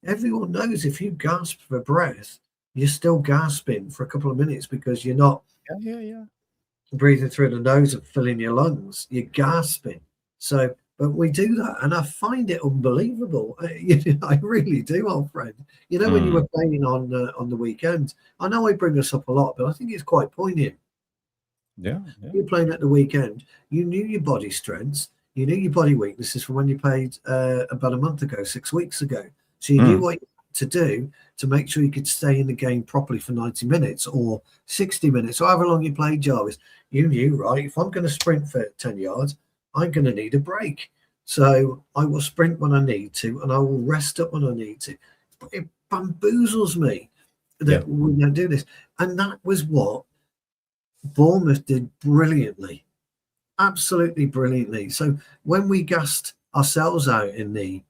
Everyone knows if you gasp for breath, you're still gasping for a couple of minutes because you're not breathing through the nose and filling your lungs. You're gasping. So. But we do that, and I find it unbelievable. I really do, old friend. When you were playing on the weekend, I know I bring this up a lot, but I think it's quite poignant. Yeah. You're playing at the weekend. You knew your body strengths. You knew your body weaknesses from when you played about a month ago, 6 weeks ago. So you knew what you had to do to make sure you could stay in the game properly for 90 minutes or 60 minutes, or however long you played, Jarvis. You knew, right, if I'm going to sprint for 10 yards, I'm going to need a break. So I will sprint when I need to, and I will rest up when I need to. But it bamboozles me that we don't do this. And that was what Bournemouth did brilliantly. Absolutely brilliantly. So when we gassed ourselves out in the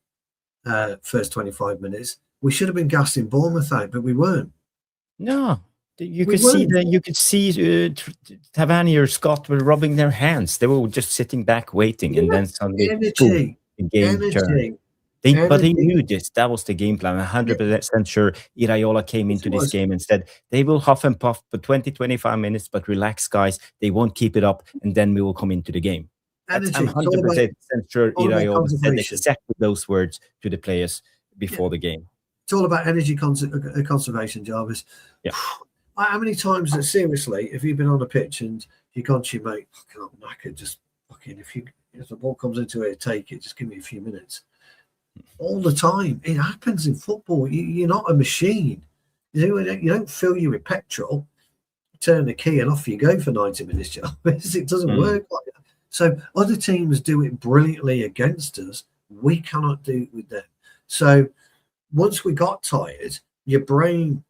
first 25 minutes, we should have been gassing Bournemouth out, but we weren't. No. You could see Tavernier or Scott were rubbing their hands. They were just sitting back waiting, and then suddenly energy. The game turned. But they knew this. That was the game plan. 100% sure. Iraola came into this game and said, they will huff and puff for 20, 25 minutes, but relax, guys. They won't keep it up, and then we will come into the game. I'm 100% sure Iraola said exactly those words to the players before the game. It's all about energy conservation, Jarvis. Yeah. How many times, seriously, have you been on a pitch and you've gone to your mate, I'm knackered, just fucking, if the ball comes into it, take it, just give me a few minutes. all the time. It happens in football. You're not a machine. You don't fill you with petrol, turn the key, and off you go for 90 minutes. It doesn't work like that. So other teams do it brilliantly against us. We cannot do it with them. So once we got tired, your brain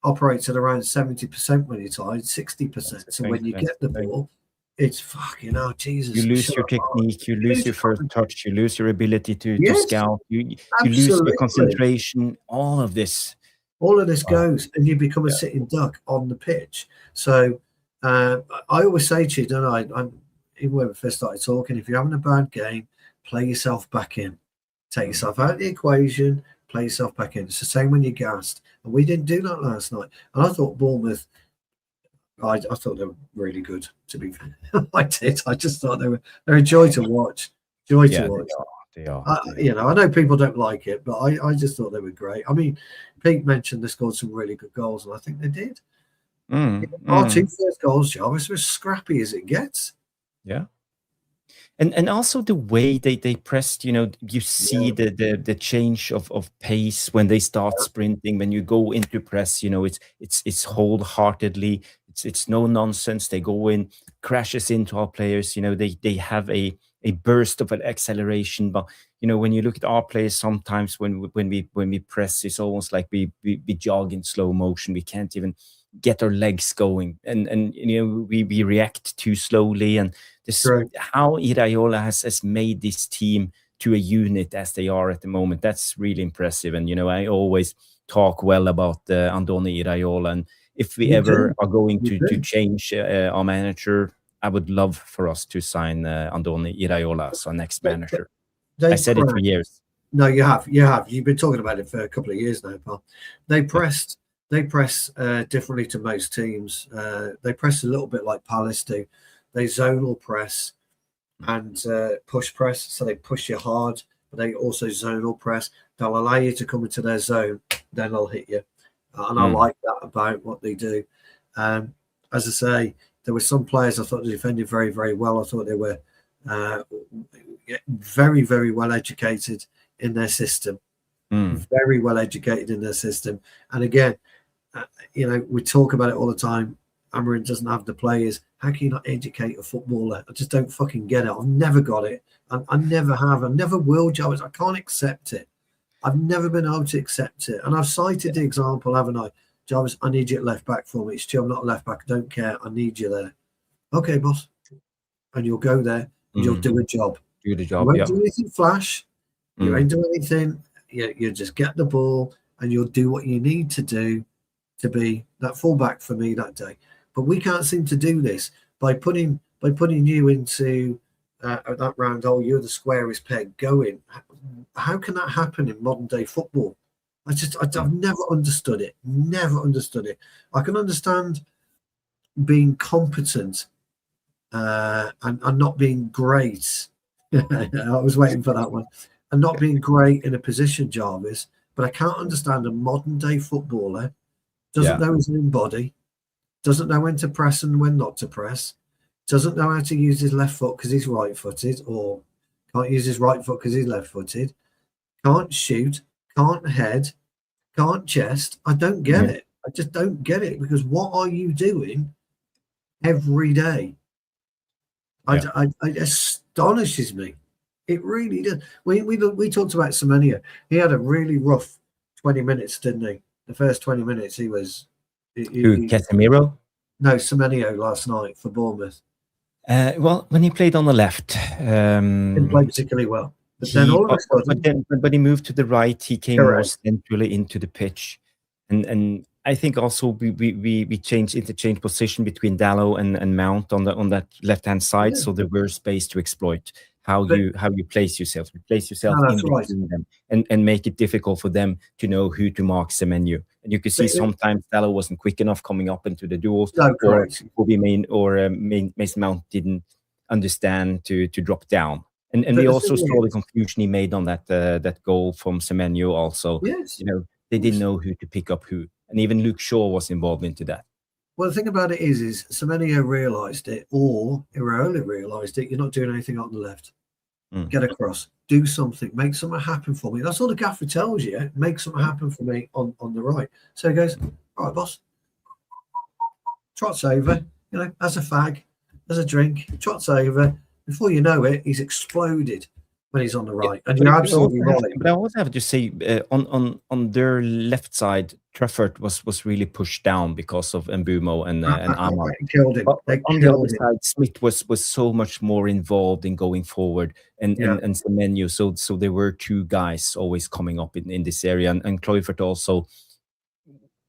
operates at around 70% when you're tired, 60%. So when you get the ball, it's fucking, oh, Jesus. You lose your technique, you lose your first touch, you lose your ability to scout, you lose your concentration, all of this. All of this goes, and you become a sitting duck on the pitch. So I always say to you, don't I, even when we first started talking, if you're having a bad game, play yourself back in. Take yourself out of the equation, play yourself back in. It's the same when you're gassed. And we didn't do that last night. And I thought Bournemouth, I thought they were really good, to be fair. I did. I just thought they're a joy to watch. Joy to watch. They are. I know people don't like it, but I just thought they were great. I mean, Pete mentioned they scored some really good goals, and I think they did. Our two first goals, Jarvis, were as scrappy as it gets. Yeah. And also the way they pressed, you see the change of pace when they start sprinting. When you go into press, it's wholeheartedly. It's no nonsense. They go in, crashes into our players. They have a burst of an acceleration. But when you look at our players, sometimes when we press, it's almost like we jog in slow motion. We can't even get our legs going, and we react too slowly. And this how Iraola has made this team to a unit as they are at the moment. That's really impressive. And I always talk well about Andoni Iraola, and if we ever are going to change our manager, I would love for us to sign Andoni Iraola as our next manager. I said it for years. No, you have. You've been talking about it for a couple of years now, pal. They press differently to most teams. They press a little bit like Palace do. They zonal press and push press. So they push you hard, but they also zonal press. They'll allow you to come into their zone, then they'll hit you. And I like that about what they do. As I say, there were some players I thought they defended very, very well. I thought they were very, very well educated in their system. Very well educated in their system. And again, we talk about it all the time. Amarin doesn't have the players. How can you not educate a footballer? I just don't fucking get it. I've never got it. I never have. I never will, Jarvis. I can't accept it. I've never been able to accept it. And I've cited the example, haven't I? Jarvis, I need you at left back for me. It's true, I'm not left back. I don't care. I need you there. Okay, boss. And you'll go there and you'll do a job. Do the job, you won't do anything flash. You ain't do anything. You just get the ball and you'll do what you need to do to be that fullback for me that day. But we can't seem to do this by putting you into that round hole. You're the squarest peg going. How can that happen in modern day football? I've never understood it. Never understood it. I can understand being competent and not being great. I was waiting for that one. And not being great in a position, Jarvis. But I can't understand a modern day footballer doesn't know his own body, doesn't know when to press and when not to press, doesn't know how to use his left foot because he's right-footed, or can't use his right foot because he's left-footed, can't shoot, can't head, can't chest. I don't get it. I just don't get it, because what are you doing every day? It astonishes me. It really does. We talked about Semenyo. He had a really rough 20 minutes, didn't he? The first 20 minutes, he was... Casemiro? No, Semenyo last night for Bournemouth. Well, when he played on the left... didn't play particularly well. But then all of a sudden... But he moved to the right, he came more centrally into the pitch. And I think also we interchanged position between Dalot and Mount on that left-hand side, so there were space to exploit how you place yourself. You place yourself in between them and make it difficult for them to know who to mark Semenyo. And you could see sometimes Dalot wasn't quick enough coming up into the duels, or Mason Mount didn't understand to drop down. And we also saw the confusion he made on that goal from Semenyo also. Yes. They didn't know who to pick up who. And even Luke Shaw was involved into that. Well, the thing about it is Semenyo realised it, or Iraola realised it. You're not doing anything on the left. get across, do something, make something happen for me. That's all the gaffer tells you. Yeah? Make something happen for me on the right. So he goes, all right, boss. Trots over, as a fag, as a drink, trots over. Before you know it, he's exploded when he's on the right. And you're absolutely right. But I also have to say, on their left side, Trafford was really pushed down because of Mbumo and Ahmad. Killed him. But on the other side, Smith was so much more involved in going forward, and Semenyo. So there were two guys always coming up in this area, and Kluivert also.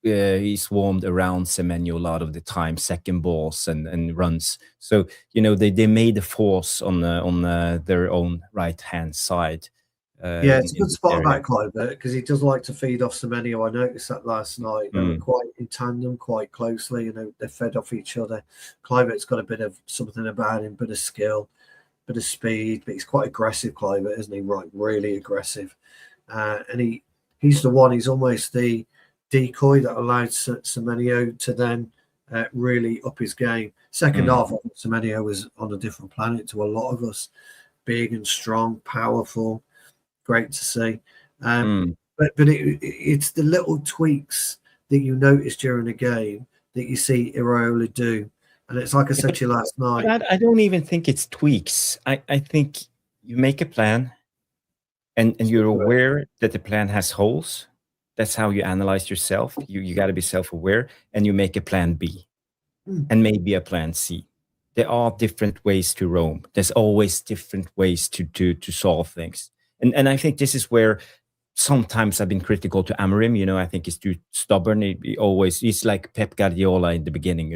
He swarmed around Semenyo a lot of the time, second balls and runs. So they made a force on their own right hand side. It's a good spot about Kluivert because he does like to feed off Semenyo. I noticed that last night. They were quite in tandem, quite closely. They fed off each other. Kluivert's got a bit of something about him, bit of skill, bit of speed, but he's quite aggressive. Kluivert, isn't he? Right, really aggressive. And he's the one. He's almost the decoy that allowed Semenyo to then really up his game. Second half, Semenyo was on a different planet to a lot of us. Big and strong, powerful, great to see. But it's the little tweaks that you notice during the game that you see Iraola do. And it's like I said to you last night. I don't even think it's tweaks. I think you make a plan and you're aware that the plan has holes. That's how you analyze yourself. You got to be self-aware, and you make a plan B and maybe a plan C. There are different ways to roam. There's always different ways to solve things. And I think this is where sometimes I've been critical to Amorim. I think he's too stubborn. He's like Pep Guardiola in the beginning,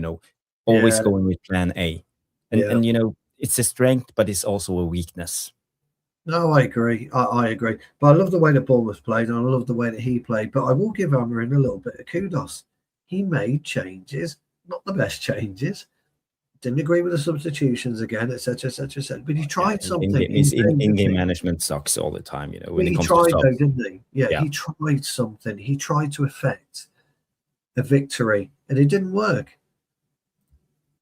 always going with plan A. And it's a strength, but it's also a weakness. No, I agree. I agree. But I love the way that Bournemouth played, and I love the way that he played. But I will give Amorim a little bit of kudos. He made changes, not the best changes. Didn't agree with the substitutions again, etc., etc. But he tried something. In-game management sucks all the time, when it comes to subs. Though, didn't he? Yeah, he tried something. He tried to effect a victory, and it didn't work.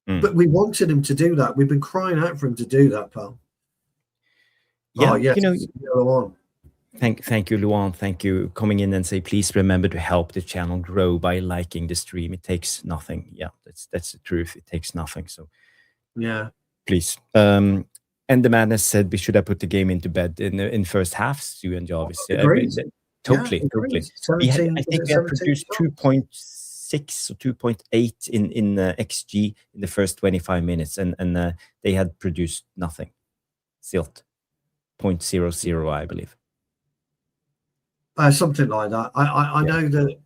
But we wanted him to do that. We've been crying out for him to do that, pal. Yeah, Luan. Thank you, Luan. Thank you. Coming in and say, please remember to help the channel grow by liking the stream. It takes nothing. Yeah, that's the truth. It takes nothing. So, please. And the madness said we should have put the game into bed in first half. Stu and Jarvis. Totally. I think we had produced 2.6 or 2.8 in XG in the first 25 minutes, and they had produced nothing. Silt. 0.00, I believe. Something like that. I know that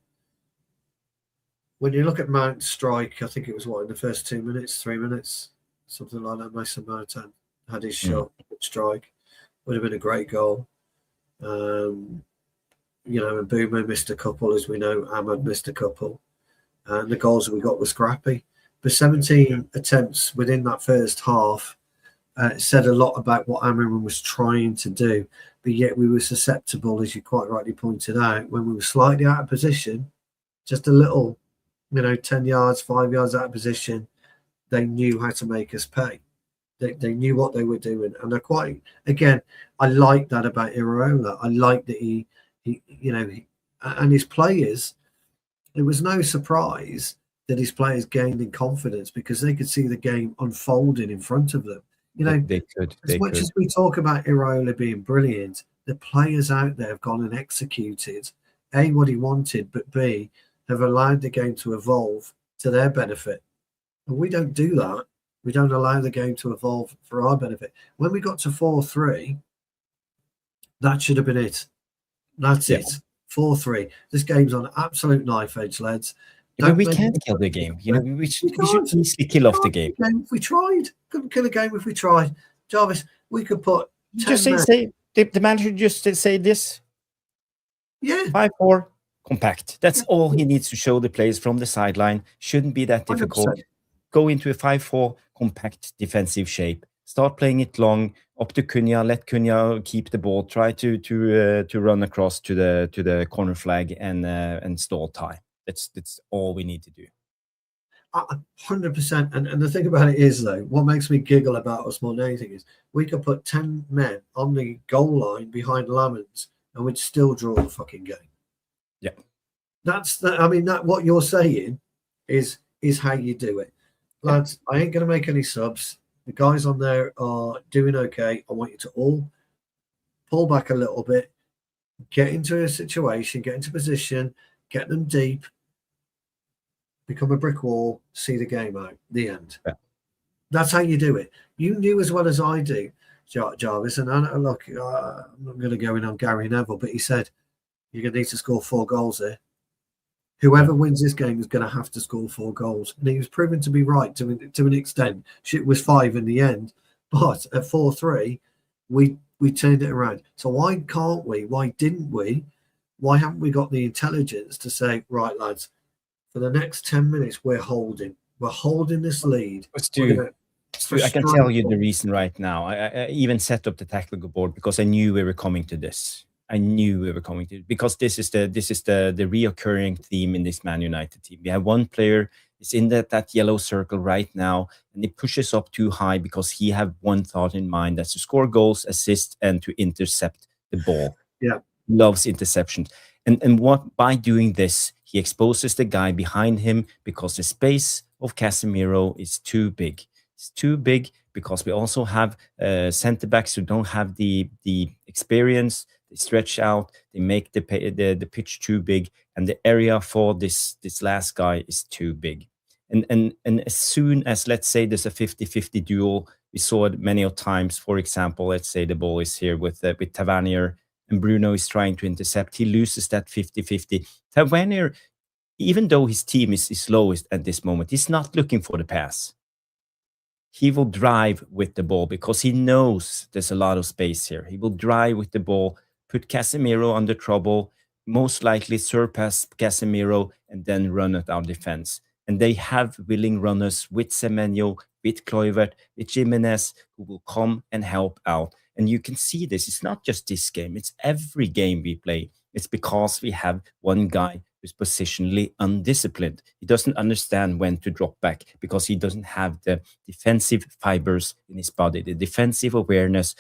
when you look at Mount's strike, I think it was in the first 2 minutes, 3 minutes, something like that. Mason Mount had his shot, strike. Would have been a great goal. And Boomer missed a couple, as we know. Ahmad missed a couple. And the goals that we got were scrappy. But 17 attempts within that first half said a lot about what Amorim was trying to do, but yet we were susceptible, as you quite rightly pointed out, when we were slightly out of position, just a little, 10 yards, 5 yards out of position, they knew how to make us pay. They knew what they were doing, and they're quite. Again, I like that about Iraola. I like that he and his players. It was no surprise that his players gained in confidence because they could see the game unfolding in front of them. They could. As much as we talk about Iraola being brilliant, the players out there have gone and executed A, what he wanted, but B, have allowed the game to evolve to their benefit. And we don't do that. We don't allow the game to evolve for our benefit. When we got to 4-3, that should have been it. That's it. 4-3. This game's on absolute knife edge, lads. We can't kill the game. We should easily kill off the game. If we tried, couldn't kill a game if we tried. Jarvis, we could put. Just say the manager just say this. Yeah. 5-4 compact. That's all he needs to show the players from the sideline. Shouldn't be that difficult. 100%. Go into a 5-4 compact defensive shape. Start playing it long. Up to Cunha. Let Cunha keep the ball. Try to run across to the corner flag and stall time. That's all we need to do. 100%. And the thing about it is, though, what makes me giggle about us more than anything is we could put 10 men on the goal line behind Lamens and we'd still draw the fucking game. Yeah. I mean, that what you're saying is how you do it. Lads, I ain't going to make any subs. The guys on there are doing okay. I want you to all pull back a little bit, get into a situation, get into position, get them deep, become a brick wall, see the game out, the end. Yeah. That's how you do it. You knew as well as I do, Jarvis, and look, I'm not going to go in on Gary Neville, but he said, you're going to need to score 4 goals here. Whoever wins this game is going to have to score 4 goals. And he was proven to be right to an extent. Shit was 5 in the end. But at 4-3, we turned it around. So why can't we? Why didn't we? Why haven't we got the intelligence to say, right, lads, for the next 10 minutes, we're holding this lead. I can tell you the reason right now. I even set up the tactical board because I knew we were coming to this. Because this is the reoccurring theme in this Man United team. We have one player is in that yellow circle right now, and he pushes up too high because he have one thought in mind: that's to score goals, assist, and to intercept the ball. Yeah, loves interceptions. And what by doing this, he exposes the guy behind him because the space of Casemiro is too big. It's too big because we also have centre backs who don't have the experience. They stretch out, they make the pitch too big, and the area for this last guy is too big. And as soon as, let's say, there's a 50-50 duel, we saw it many times. For example, let's say the ball is here with Tavernier and Bruno is trying to intercept. He loses that 50-50. Tavernier, even though his team is slowest at this moment, he's not looking for the pass. He will drive with the ball because he knows there's a lot of space here. He will drive with the ball, put Casemiro under trouble, most likely surpass Casemiro, and then run at our defense. And they have willing runners with Semenyo, with Kluivert, with Jimenez, who will come and help out. And you can see this. It's not just this game. It's every game we play. It's because we have one guy who's positionally undisciplined. He doesn't understand when to drop back because he doesn't have the defensive fibers in his body, the defensive awareness,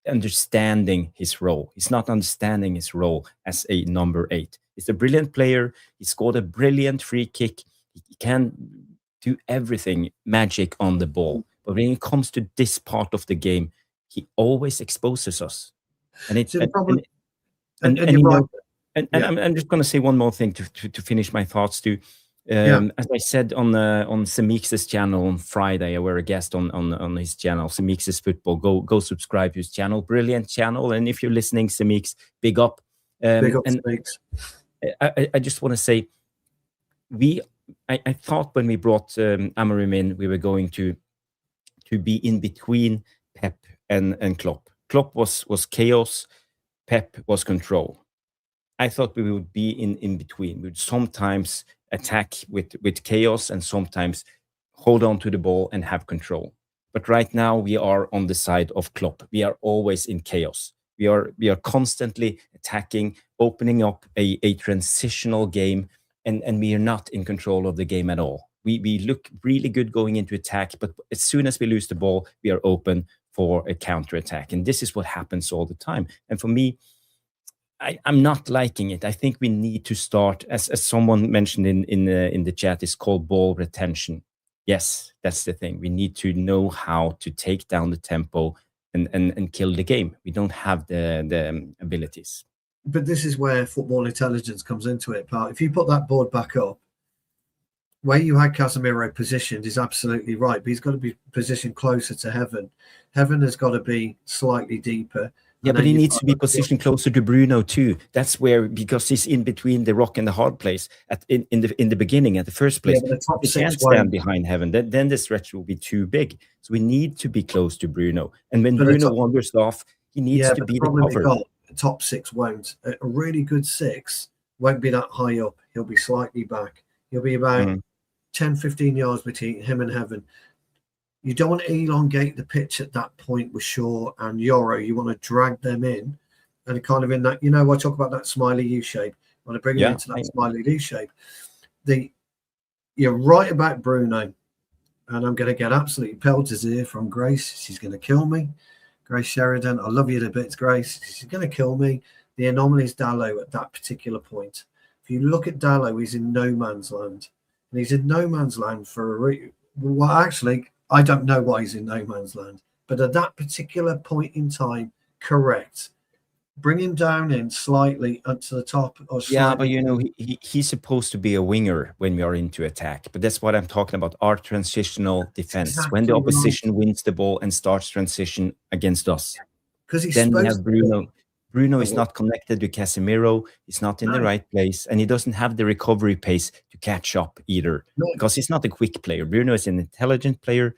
understanding his role. He's not understanding his role as a number 8. He's a brilliant player. He scored a brilliant free kick. He can do everything magic on the ball. But when it comes to this part of the game, he always exposes us. And it's the problem. And I'm just going to say one more thing to finish my thoughts too. As I said on Semix's channel on Friday, I were a guest on his channel, Semix's Football. Go subscribe to his channel. Brilliant channel. And if you're listening, Semix, big up. Big up, Semix. I just want to say, I thought when we brought Amorim in, we were going to be in between Pep and Klopp. Klopp was chaos. Pep was control. I thought we would be in between. We would sometimes attack with chaos and sometimes hold on to the ball and have control. But right now we are on the side of Klopp. We are always in chaos. We are constantly attacking, opening up a transitional game, and we are not in control of the game at all. We look really good going into attack, but as soon as we lose the ball, we are open for a counter-attack. And this is what happens all the time. And for me, I'm not liking it. I think we need to start, as someone mentioned in the chat, it's called ball retention. Yes, that's the thing. We need to know how to take down the tempo and kill the game. We don't have the abilities. But this is where football intelligence comes into it, pal. If you put that board back up, where you had Casemiro positioned is absolutely right, but he's got to be positioned closer to Heaven. Heaven has got to be slightly deeper. Yeah, but he needs to be positioned closer to Bruno too. That's where, because he's in between the rock and the hard place in the beginning, at the first place. Yeah, he can't stand behind Heaven. Then the stretch will be too big. So we need to be close to Bruno. And when Bruno wanders off, he needs to be the cover. The top 6 won't. A really good 6 won't be that high up. He'll be slightly back. He'll be about 10, 15 yards between him and Heaven. You don't want to elongate the pitch at that point with Shaw and Yoro. You want to drag them in and kind of in that, I talk about that smiley U shape. You want to bring them into that smiley U shape. you're right about Bruno, and I'm going to get absolutely pelters here from Grace. She's going to kill me. Grace Sheridan, I love you to bits, Grace. She's going to kill me. The anomaly is Dalot at that particular point. If you look at Dalot, he's in no man's land. And he's in no man's land for well, actually, I don't know why he's in no man's land. But at that particular point in time, correct. Bring him down in slightly up to the top. Or Yeah, but slightly. he's supposed to be a winger when we are into attack. But that's what I'm talking about, our transitional defense. When the Exactly opposition right. wins the ball and starts transition against us, Because he's then we have supposed to Bruno. Bruno is be. not connected to Casemiro. He's not in the No, right place, and he doesn't have the recovery pace to catch up either no. because he's not a quick player. Bruno is an intelligent player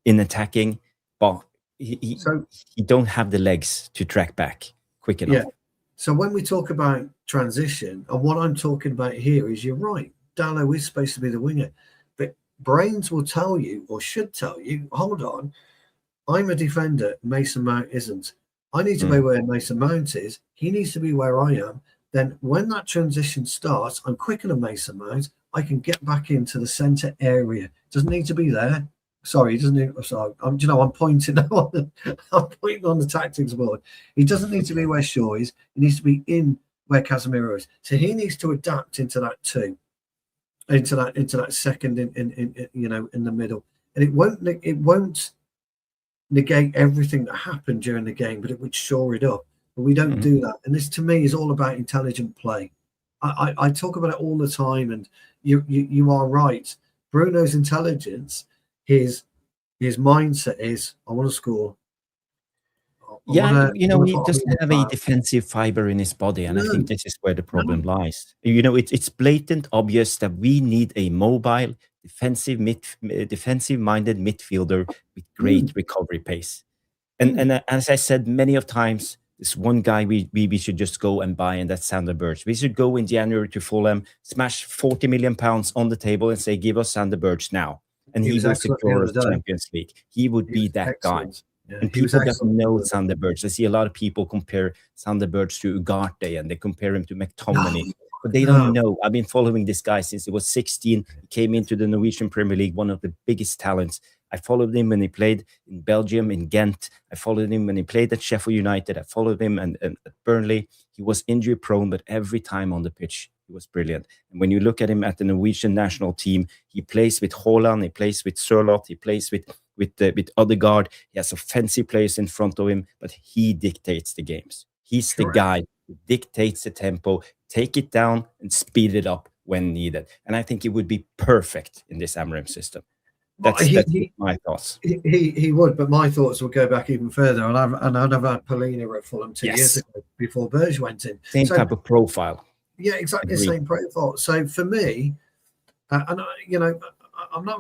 in attacking, but So he don't have the legs to track back quick enough. yeah. So when we talk about transition, and what I'm talking about here is, you're right. Dalot is supposed to be the winger, but brains will tell you, or should tell you, hold on, I'm a defender. Mason Mount isn't. I need to be where Mason Mount is. He needs to be where I am. Then when that transition starts, I'm quicker than Mason Mount. I can get back into the centre area. Doesn't need to be there. Sorry, he doesn't need. Sorry, I'm pointing on I'm pointing on the tactics board. He doesn't need to be where Shaw is. He needs to be in where Casemiro is. So he needs to adapt into that too, into that second in the middle. And it won't negate everything that happened during the game, but it would shore it up. But we don't do that. And this, to me, is all about intelligent play. I talk about it all the time, and you are right. Bruno's intelligence, his mindset is, I want to score. He doesn't have a defensive fiber in his body, and I think this is where the problem lies. It's blatant, obvious that we need a mobile, defensive-minded midfielder with great recovery pace. And as I said many of times, this one guy we should just go and buy, and that's Sander Berge. We should go in January to Fulham, smash 40 million pounds on the table, and say, "Give us Sander Berge now," and he will secure us Champions League. He would be that guy. Yeah, and people that know Sander Berge, I see a lot of people compare Sander Berge to Ugarte, and they compare him to McTominay. But they don't know. I've been following this guy since he was 16. He came into the Norwegian Premier League, one of the biggest talents. I followed him when he played in Belgium, in Ghent. I followed him when he played at Sheffield United. I followed him and at Burnley. He was injury prone, but every time on the pitch, he was brilliant. And when you look at him at the Norwegian national team, he plays with Haaland, he plays with Sørloth, he plays with Odegaard. He has offensive players in front of him, but he dictates the games. He's the guy who dictates the tempo, take it down and speed it up when needed. And I think it would be perfect in this Amorim system. That's my thoughts. He would, but my thoughts would go back even further. And I'd have had Polina at Fulham 2 years ago before Berge went in. Same type of profile. Yeah, exactly the same profile. So for me, I'm not going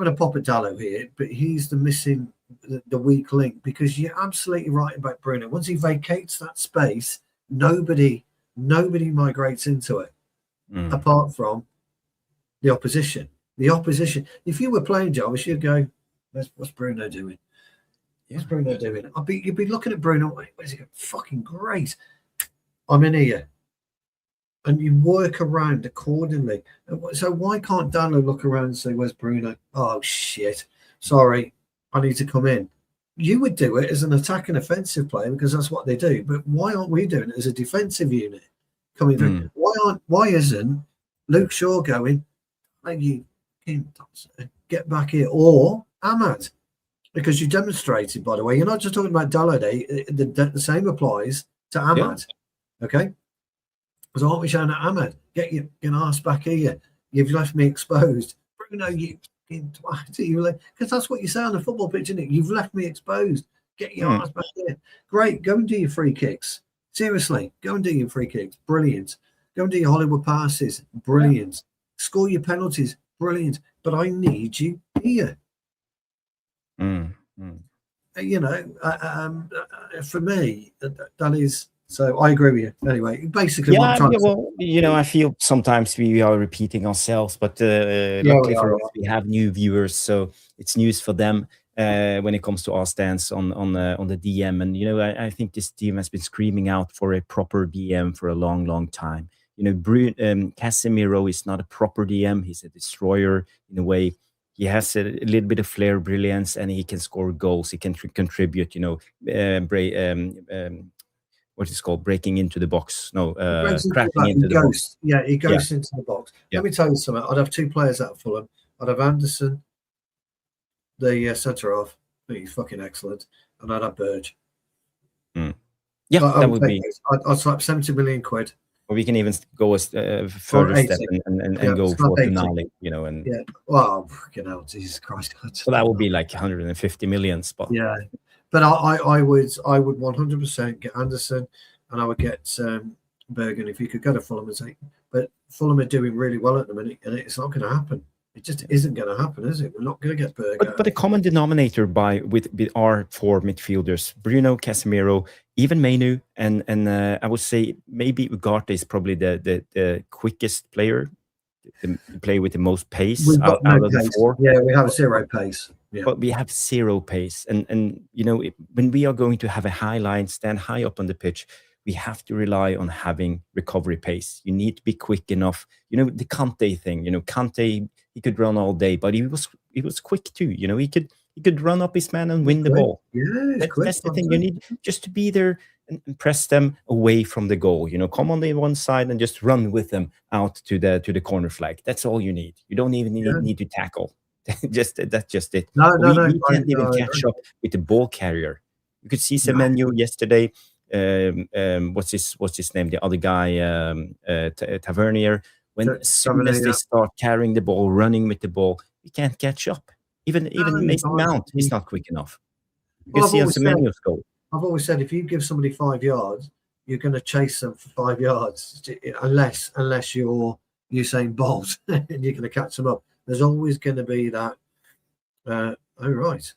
to pop at Dalot here, but he's the weak link, because you're absolutely right about Bruno. Once he vacates that space, nobody migrates into it apart from the opposition. The opposition. If you were playing Jarvis, you'd go, "What's Bruno doing? What's Bruno doing?" You'd be looking at Bruno. Where's he going? Fucking great. I'm in here. And you work around accordingly. So why can't Dalot look around and say, "Where's Bruno? Oh shit, sorry, I need to come in." You would do it as an attack and offensive player, because that's what they do. But why aren't we doing it as a defensive unit coming through? Why isn't Luke Shaw going, "You get back here," or Ahmad? Because you demonstrated, by the way, you're not just talking about Dalot. The same applies to Ahmad. Okay. So aren't we showing at Ahmad? Get your ass back here. You've left me exposed. Bruno, because that's what you say on the football pitch, isn't it? You've left me exposed. Get your ass back here. Great. Go and do your free kicks. Seriously, go and do your free kicks. Brilliant. Go and do your Hollywood passes. Brilliant. Yeah. Score your penalties. Brilliant. But I need you here. For me, that is. So I agree with you. Anyway, basically, I feel sometimes we are repeating ourselves, but luckily for us, we have new viewers, so it's news for them when it comes to our stance on the DM. And I think this team has been screaming out for a proper DM for a long, long time. Casemiro is not a proper DM. He's a destroyer in a way. He has a little bit of flair, brilliance, and he can score goals. He can contribute. What is called breaking into the box. No, crashing into the box. Yeah, he Yeah. goes into the box. Yeah. Let me tell you something. I'd have two players out of Fulham. I'd have Anderson, the centre half. He's fucking excellent, and I'd have Burge. Yeah, I that would be. I'd slap 70 million quid. Or we can even go a further step and go for finale, and Yeah. Well, fucking hell, Jesus Christ. so that would be like 150 million spot. Yeah, but I would 100% get Anderson, and I would get Bergen if you could go to Fulham and say, but Fulham are doing really well at the minute, and it's not going to happen. It just isn't going to happen, is it? We're not going to get Bergen. But a common denominator with our four midfielders: Bruno, Casemiro, even Mainoo, and I would say maybe Ugarte is probably the quickest player, the player with the most pace out of the four. Yeah, we have zero pace. Yeah. But we have zero pace, and when we are going to have a high line, stand high up on the pitch, we have to rely on having recovery pace. You need to be quick enough. The Kante thing. Kante, he could run all day, but he was quick too. He could run up his man and win the ball. Yeah, that's the thing. You need just to be there and press them away from the goal. Come on the one side and just run with them out to the corner flag. That's all you need. You don't even need to tackle. That's just it. No. We can't even catch up with the ball carrier. You could see Semenyo yesterday. What's his name? The other guy, Tavernier. As soon as they start carrying the ball, running with the ball, we can't catch up. Even Mason Mount is not quick enough. You can see on Semenyo's goal. I've always said if you give somebody 5 yards, you're going to chase them for 5 yards, unless you're Usain Bolt and you're going to catch them up. There's always going to be that. Right.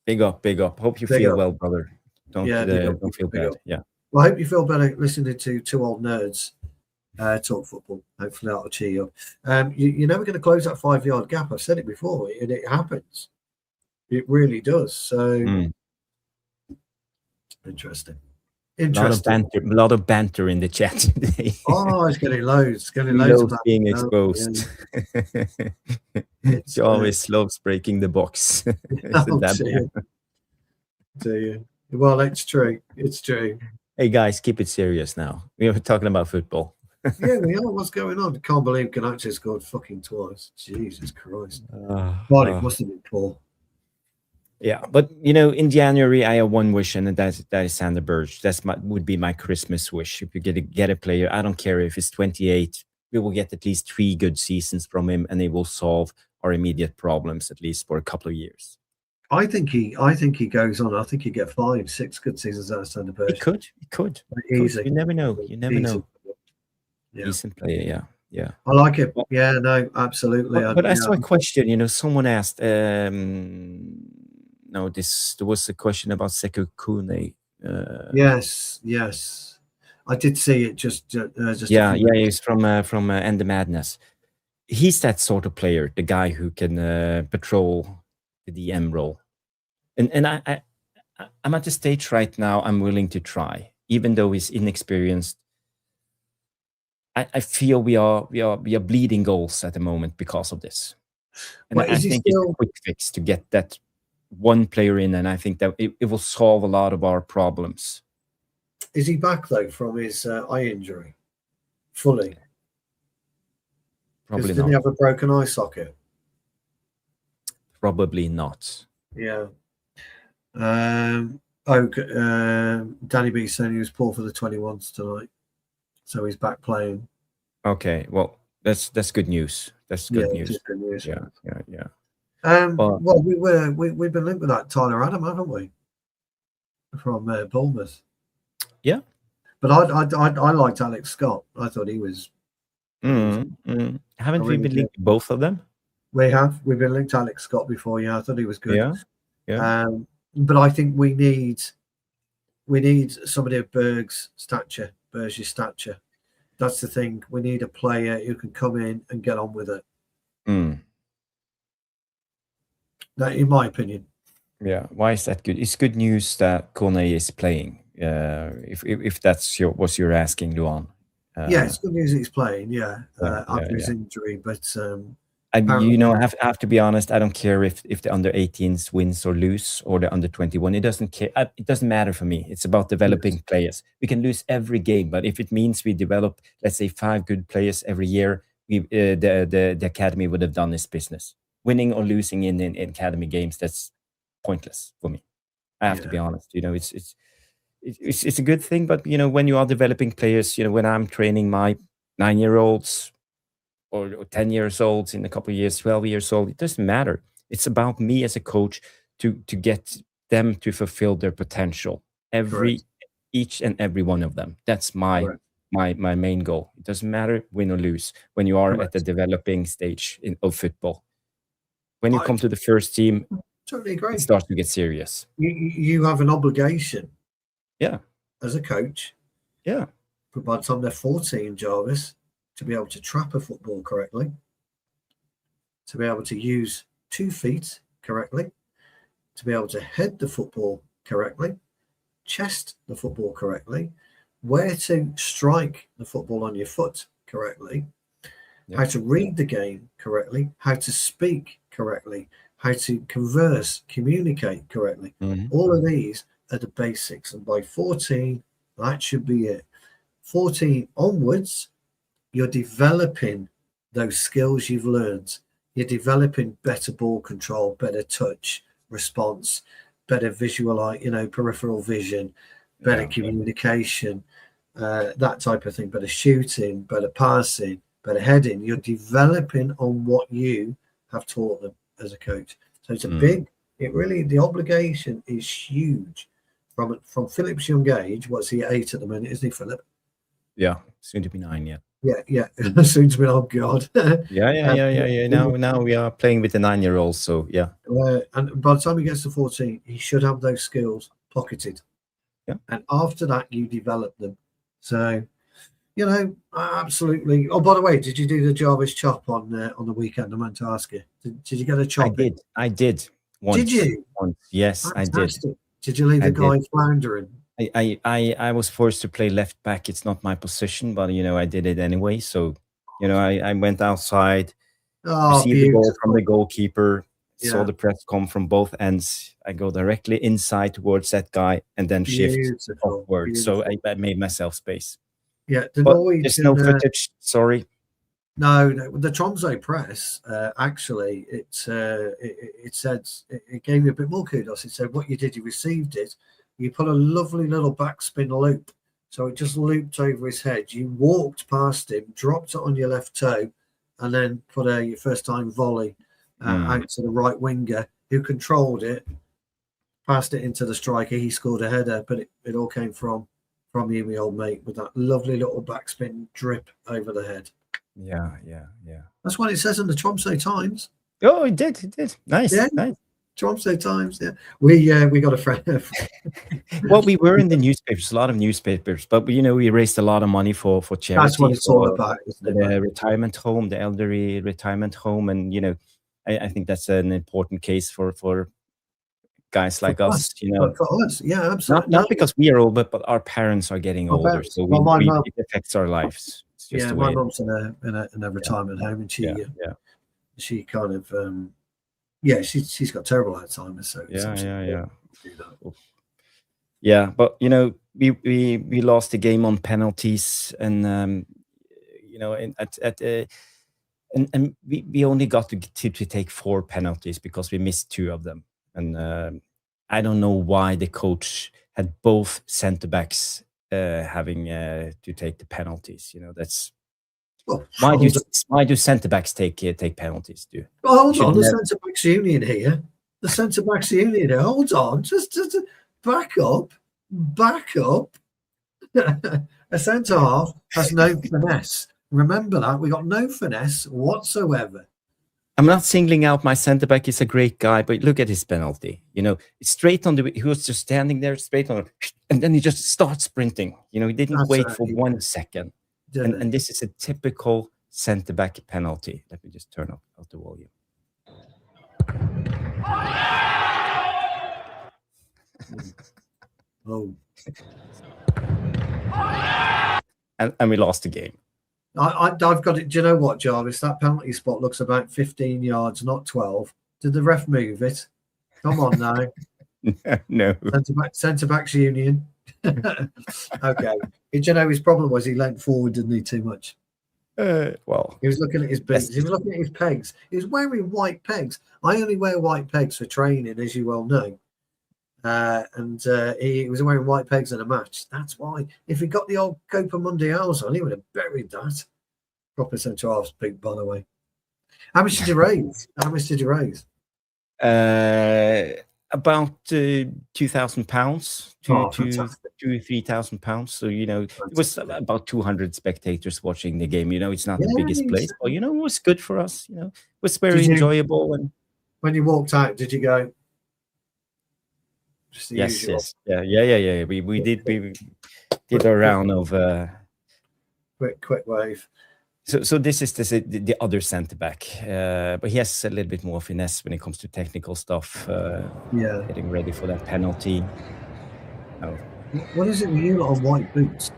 Big up. Hope you feel well, brother. Don't feel bad. Yeah. Well, I hope you feel better listening to two old nerds talk football. Hopefully that'll cheer you up. You're never going to close that 5 yard gap. I've said it before, and it happens. It really does. So interesting. A lot of banter in the chat today. Oh, it's getting loads. Loads being exposed. He always loves breaking the box. Do you? Well, it's true. It's true. Hey guys, keep it serious now. We are talking about football. Yeah, we are. What's going on? I can't believe Ganache scored fucking twice. Jesus Christ. God, it must have been poor. Yeah, but in January I have one wish, and that is Sander Berge. Would be my Christmas wish. If you get a player, I don't care if it's 28, we will get at least 3 good seasons from him, and they will solve our immediate problems at least for a couple of years. I think he goes on. I think he get 5, 6 good seasons out of Sander Berge. He could. Easy. You never know. Yeah. Decent player, yeah. I like it. Yeah, no, absolutely. But I saw a question. Someone asked. There was a question about Sekou Kune. Yes. I did see it. Just he's from End the Madness. He's that sort of player, the guy who can patrol the DM role. And I'm at the stage right now. I'm willing to try, even though he's inexperienced. I feel we are bleeding goals at the moment because of this, and I think it's a quick fix to get that one player in, and I think that it will solve a lot of our problems. Is he back though from his eye injury fully? Probably not. Didn't he have a broken eye socket? Probably not. Yeah. Danny B saying he was poor for the 21s tonight. So he's back playing. Okay, well, that's good news. That's good news. Good news. Yeah. Well, we've been linked with that Tyler Adam, haven't we? From Bournemouth. Yeah. But I liked Alex Scott. I thought he was. Haven't we been linked to both of them? We have. We've been linked to Alex Scott before. Yeah, I thought he was good. Yeah. But I think we need somebody of Berge's stature. That's the thing. We need a player who can come in and get on with it. That, in my opinion. Yeah. Why is that good? It's good news that Kone is playing. If that's what you're asking, Luan. Yeah, it's good news he's playing. Yeah, Yeah, yeah, after his yeah. injury, but You know, apparently, I have to be honest. I don't care if the under 18s wins or lose or the under 21. It doesn't care. It doesn't matter for me. It's about yes, developing players. We can lose every game, but if it means we develop, let's say, 5 good players every year, the academy would have done its business. Winning or losing in academy games, that's pointless for me. I have to be yeah, honest. It's a good thing, but when you are developing players, when I'm training my 9-year-olds or 10 years old, in a couple of years, 12 years old, it doesn't matter. It's about me as a coach to get them to fulfill their potential. correct, Each and every one of them. That's my correct, my main goal. It doesn't matter win or lose when you are at the correct. developing stage of football. When you I come to the first team, totally it agree. starts to get serious. You have an obligation Yeah, as a coach, yeah, but by the time they're 14, Jarvis, to be able to trap a football correctly, to be able to use 2 feet correctly, to be able to head the football correctly, chest the football correctly, where to strike the football on your foot correctly, yeah. how to read the game correctly, how to speak correctly, how to converse, communicate correctly. Mhm. All of these are the basics. And by 14, that should be it. 14 onwards, you're developing those skills you've learned. You're developing better ball control, better touch, response, better visual, peripheral vision, better Yeah, communication, that type of thing, better shooting, better passing, better heading. You're developing on what you have taught them as a coach. So it's the obligation is huge from Philip's young age. What's he, 8 at the minute, isn't he, Philip? yeah. Soon to be 9. Yeah. Yeah. Soon to be, oh God. Yeah, yeah, yeah, yeah, yeah. Now we are playing with the 9-year-olds, so yeah. And by the time he gets to 14, he should have those skills pocketed. Yeah. And after that, you develop them. So, absolutely. Oh, by the way, did you do the Jarvis chop on the weekend? I meant to ask you. Did you get a chop in? I did Did once. you? Yes, I did. Fantastic. Did you leave I the did. guy floundering? I was forced to play left back. It's not my position, but I did it anyway. So, I went outside, Oh, received the ball from the beautiful. goalkeeper, saw Yeah, the press come from both ends. I go directly inside towards that guy and then shift beautiful. upwards. So Beautiful. I made myself space. Yeah, the But there's no Norwegian. footage. Sorry. No, the Tromsø press actually it said it gave you a bit more kudos. It said what you did, you received it, you put a lovely little backspin loop, so it just looped over his head. You walked past him, dropped it on your left toe, and then put your first time volley out to the right winger who controlled it, passed it into the striker. He scored a header, but it all came from you, my old mate, with that lovely little backspin drip over the head. Yeah, yeah, yeah. That's what it says in the Tromsø Times. Oh, it did. It did. Nice, Yeah, nice. Tromsø Times. Yeah, we got a friend. Well, we were in the newspapers, a lot of newspapers, but we raised a lot of money for charity, That's what it's all about, isn't it, the mate? retirement home, the elderly retirement home, and I think that's an important case for guys like us. For us, yeah, absolutely. Not because we are old, but our parents are getting My older, parents. so Well, my mum. it affects our lives. It's just Yeah, the my way. mum's in a retirement home, and Yeah, she kind of she's got terrible Alzheimer's, so it's yeah, absolutely yeah. do that. Yeah, but we lost the game on penalties, and and we only got to take 4 penalties because we missed 2 of them, and I don't know why the coach had both centre backs having to take the penalties. That's Well, why do centre backs take penalties? hold on, the never- centre backs union here. The centre backs union here. Hold on, just back up. A centre half has no finesse. Remember that we got no finesse whatsoever. I'm not singling out my centre back. He's a great guy, but look at his penalty. It's straight on he was just standing there straight on, and then he just starts sprinting. He didn't That's wait right, for yeah. 1 second. And this is a typical centre back penalty. Let me just turn up the volume. Oh. and we lost the game. I've got it. Do you know what, Jarvis? That penalty spot looks about 15 yards, not 12. Did the ref move it? Come on now. No. Centre backs union. Okay. Do you know his problem was he leant forward, didn't he, too much? Well, he was looking at his boots. He was looking at his pegs. He was wearing white pegs. I only wear white pegs for training, as you well know. And he was wearing white pegs in a match. That's why. If he got the old Copa Mundials on, he would have buried that. Proper centre half's big, by the way. How much did you raise? About £2,000 to £3,000. So it was about 200 spectators watching the game. It's not the biggest place, but it was good for us. It was very enjoyable. And when you walked out, did you go? Yes. Yeah. We did a round of quick wave. So this is the other centre back, but he has a little bit more finesse when it comes to technical stuff. Getting ready for that penalty. Oh. What is it with you lot on white boots?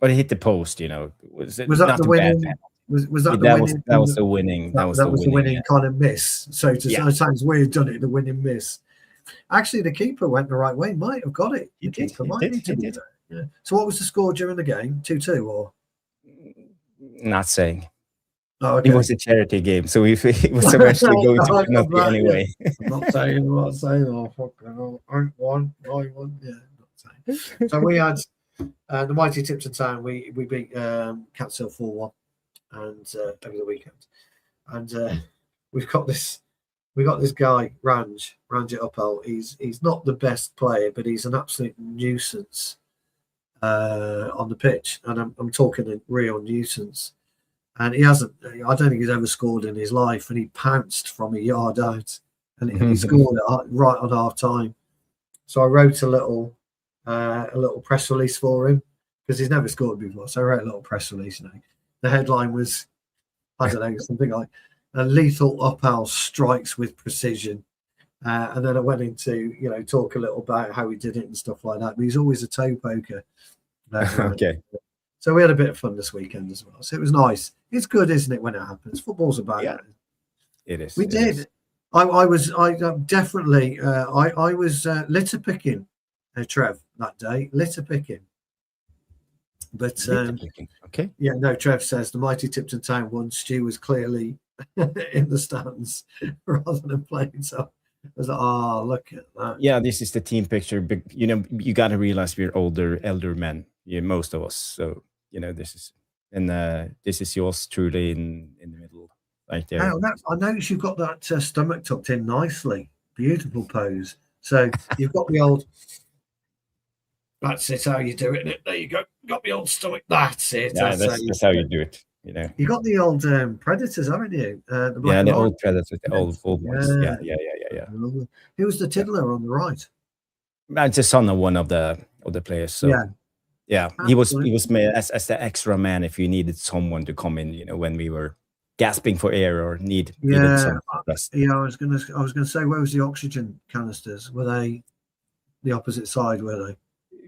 But it hit the post. Was that the winning? Was that the winning? That was the winning. That was the winning kind of miss. So sometimes we've done it, the winning miss. Actually, the keeper went the right way. Might have got it. He did. Yeah. So what was the score during the game? 2-2 or? Not saying. Oh, okay. It was a charity game, so it was eventually going to penalty anyway. I'm not saying. Oh, fucking I won. Yeah, not saying. So we had the mighty Tipton Town. We beat Cats Hill 4-1, and over the weekend, and we've got this. We got this guy, Ranj Uppal. He's not the best player, but he's an absolute nuisance on the pitch. And I'm talking a real nuisance. And I don't think he's ever scored in his life. And he pounced from a yard out. And he scored it right on half time. So I wrote a little press release for him because he's never scored before. So I wrote a little press release. The headline was, I don't know, something like, "A lethal Uppal strikes with precision," and then I went into talk a little about how he did it and stuff like that. But he's always a toe poker. Okay. So we had a bit of fun this weekend as well. So it was nice. It's good, isn't it, when it happens? Football's about it. It is. We did. I was definitely I was litter picking, Trev, that day. Litter picking. But okay. Yeah, no. Trev says the mighty Tipton Town won. Stu was clearly in the stands rather than playing. So I was like, look at that. Yeah, this is the team picture. But you got to realize we're elder men. Most of us. So this is yours truly in the middle, right there. I noticed you've got that stomach tucked in nicely. Beautiful pose. So you've got the old. That's it. How you do it. There you go. Got the old stomach. That's it. Yeah, that's how you do it. You got the old Predators, haven't you? The old Predators, the old ones. Yeah. Who was the tiddler on the right? It's the son of one of the players. So yeah, he was made as the extra man if you needed someone to come in. When we were gasping for air or needed some rest. Yeah, I was gonna say, where was the oxygen canisters? Were they the opposite side? Were they?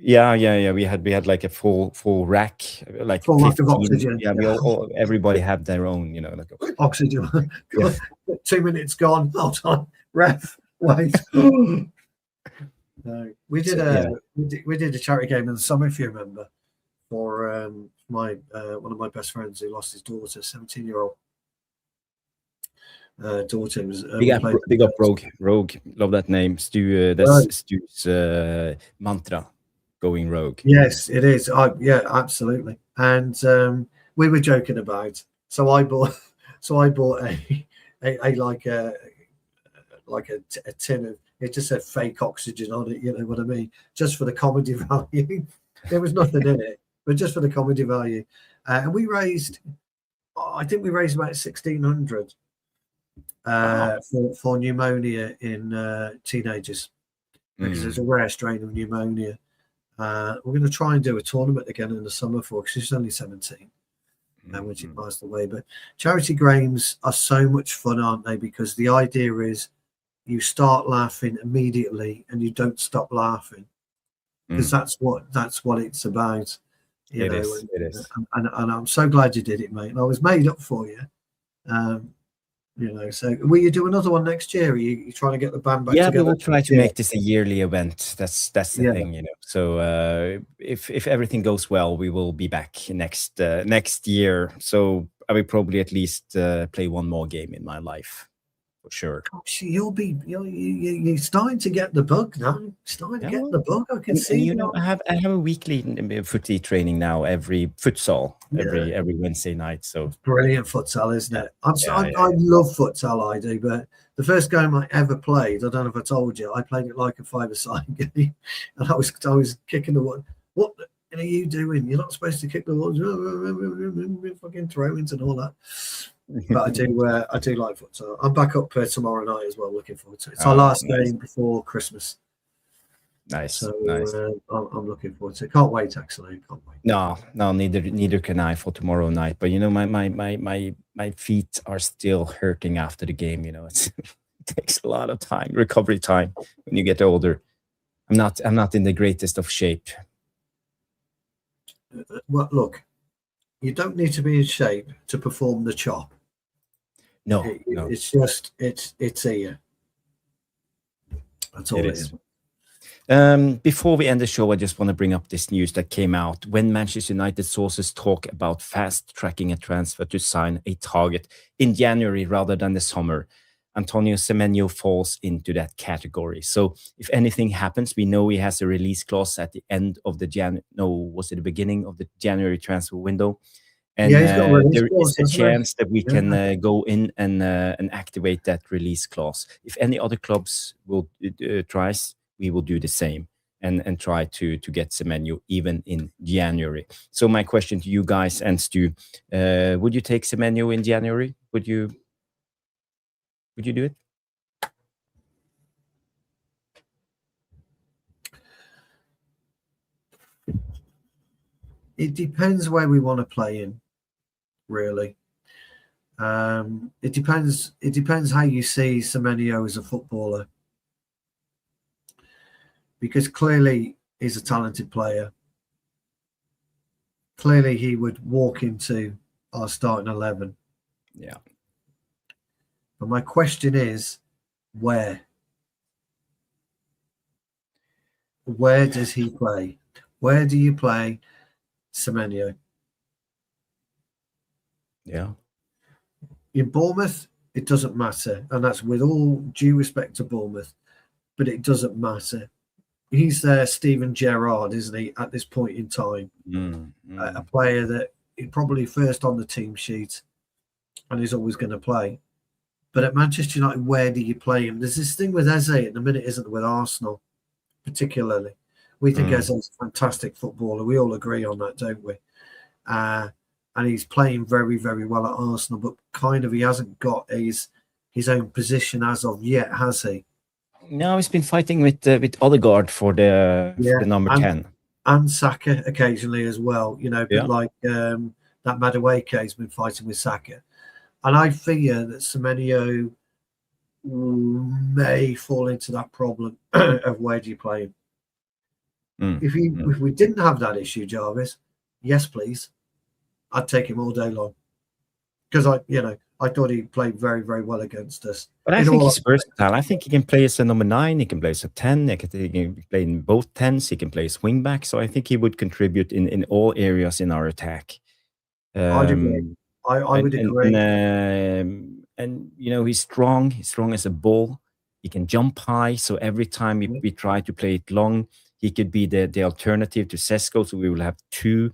Yeah. We had like a full rack, like full rack of oxygen. Yeah, everybody had their own, like oxygen. 2 minutes gone. Hold on, ref. Wait. No, we did a charity game in the summer, if you remember, for my one of my best friends who lost his daughter, 17-year-old daughter. Was big up Rogue. Love that name, Stu. That's Stu's mantra. Going rogue. Yes, it is. Yeah, absolutely. And we were joking about. So I bought a tin of. It just said fake oxygen on it. You know what I mean? Just for the comedy value. There was nothing in it, but just for the comedy value. And we raised. I think we raised about 1,600 for pneumonia in teenagers because there's a rare strain of pneumonia. We're going to try and do a tournament again in the summer because she's only 17 when she passed away. But charity games are so much fun, aren't they? Because the idea is you start laughing immediately and you don't stop laughing, because that's what it's about, It is. And I'm so glad you did it, mate. And I was made up for you. So will you do another one next year? Are you trying to get the band back Yeah, we together? will try to make this a yearly event. That's the Yeah. thing. So if everything goes well, we will be back next year. So I will probably at least play one more game in my life, for sure. Gosh, you're starting to get the bug now. Starting to get the bug. I can see. And I have a weekly footy training now, every futsal, every Wednesday night. So it's brilliant futsal, isn't it? I love futsal, I do. But the first game I ever played, I don't know if I told you, I played it like a five-a-side game, and I was kicking the one. What are you doing? You're not supposed to kick the ones, fucking throw-ins and all that. But I do like futsal. I'm back up tomorrow night as well. Looking forward to it. It's our last game before Christmas. Nice. So nice. I'm looking forward to it. Can't wait, actually. Can't wait. No, neither can I for tomorrow night. But my feet are still hurting after the game. It takes a lot of time, recovery time, when you get older. I'm not in the greatest of shape. Well, look, you don't need to be in shape to perform the chop. No, it's just it's here. That's all it is. Before we end the show, I just want to bring up this news that came out. When Manchester United sources talk about fast-tracking a transfer to sign a target in January rather than the summer, Antonio Semenyo falls into that category. So if anything happens, we know he has a release clause at the end of the beginning of the January transfer window. And he's got a release there clause, is a chance that we can go in and activate that release clause. If any other clubs will tries, we will do the same and try to get Semenyo even in January. So my question to you guys and Stu, would you take Semenyo in January? Would you do it? It depends where we want to play in, really. It depends how you see Semenyo as a footballer, because clearly he's a talented player. Clearly he would walk into our starting 11. Yeah. But my question is, where? Where does he play? Where do you play Semenyo? Yeah. In Bournemouth, it doesn't matter. And that's with all due respect to Bournemouth, but it doesn't matter. He's their Steven Gerrard, isn't he, at this point in time? A player that is probably first on the team sheet and is always going to play. But at Manchester United, where do you play him? There's this thing with Eze at the minute, isn't there, with Arsenal, particularly. We think Eze is a fantastic footballer. We all agree on that, don't we? And he's playing very, very well at Arsenal, but kind of he hasn't got his own position as of yet, has he? No, he's been fighting with Odegaard for the number 10. And Saka occasionally as well, but like that Madueke has been fighting with Saka. And I fear that Semenyo may fall into that problem of where do you play him. If we didn't have that issue, Jarvis, yes, please, I'd take him all day long, because I thought he played very, very well against us. But I think he's versatile. I think he can play as a number 9. He can play as a 10. He can play in both 10s. He can play as wing back. So I think he would contribute in all areas in our attack. I'd agree. I would agree. And he's strong. He's strong as a bull. He can jump high. So every time we try to play it long, he could be the alternative to Sesko. So we will have two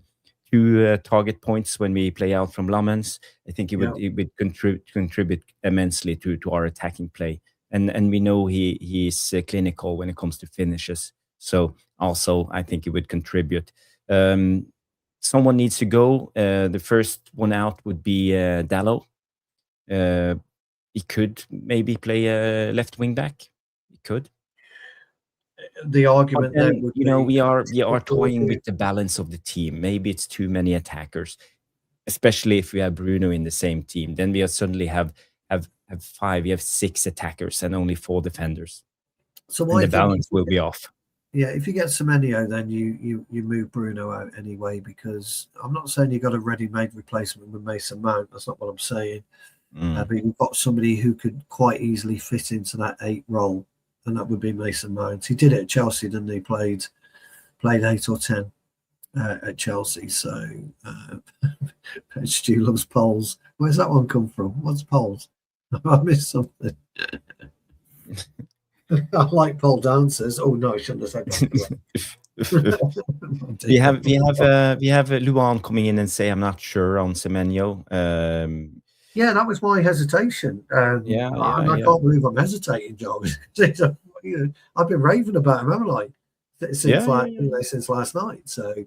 target points when we play out from Lammens. I think he would contribute immensely to our attacking play. And we know he is clinical when it comes to finishes. So also I think he would contribute. Someone needs to go. The first one out would be Dalot. He could maybe play a left wing back. He could. The argument then, would we are toying with the balance of the team. Maybe it's too many attackers, especially if we have Bruno in the same team. Then we suddenly have have 5. You have 6 attackers and only 4 defenders. So And the balance will be off. Yeah, if you get Semenyo, then you move Bruno out anyway, because I'm not saying you got a ready-made replacement with Mason Mount. That's not what I'm saying. But you've got somebody who could quite easily fit into that 8 role, and that would be Mason Mount. He did it at Chelsea, didn't he? Played 8 or 10 at Chelsea. So Stu loves polls. Where's that one come from? What's polls? I missed something. I like pole dancers. Oh no, I shouldn't have said that. we have Luan coming in and say I'm not sure on Semenyo. Yeah, that was my hesitation. I can't believe I'm hesitating, Jarvis. I've been raving about him, haven't I? Since last night. So,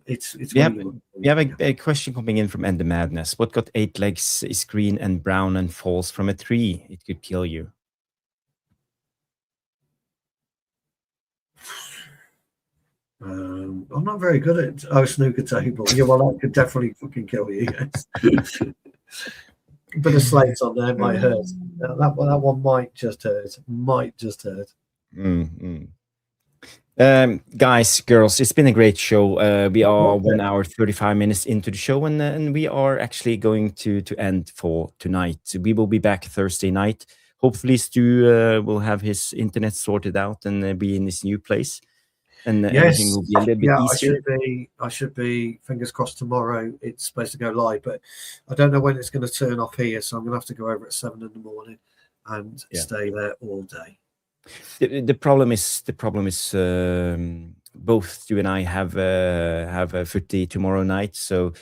it's. We have a question coming in from Ender Madness. What got 8 legs is green and brown and falls from a tree? It could kill you. I'm not very good at snooker table. Yeah, well, that could definitely fucking kill you. Yes. A bit of slate on there might hurt. That one might just hurt. Guys, girls, it's been a great show. We are 1 hour 35 minutes into the show, and we are actually going to end for tonight. So we will be back Thursday night. Hopefully, Stu will have his internet sorted out and be in this new place. And everything will be a little bit easier. I should be fingers crossed tomorrow. It's supposed to go live, but I don't know when it's going to turn off here, so I'm going to have to go over at 7 in the morning and stay there all day. The problem is both you and I have a footy tomorrow night, so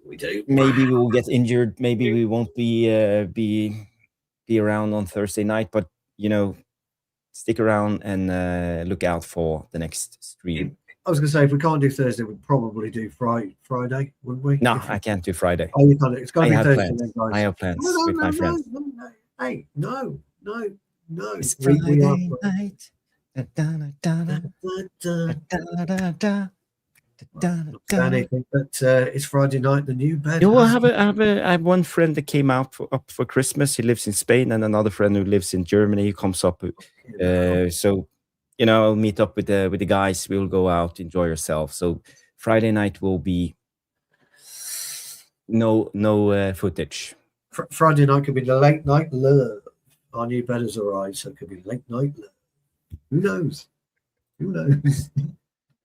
we do. Maybe we will get injured. Maybe we won't be around on Thursday night, but stick around and look out for the next stream. I was going to say, if we can't do Thursday, we'd probably do Friday, wouldn't we? No, I can't do Friday. Oh, you can't. It's got to be Thursday, guys. I have plans with my friends. Hey, no. It's Friday night. But it's Friday night. The new bed. I have one friend that came up for Christmas. He lives in Spain, and another friend who lives in Germany. He comes up. So I'll meet up with the guys. We'll go out, enjoy yourself. So Friday night will be no footage. Friday night could be the late night love. Our new bed has arrived, so it could be late night love. Who knows?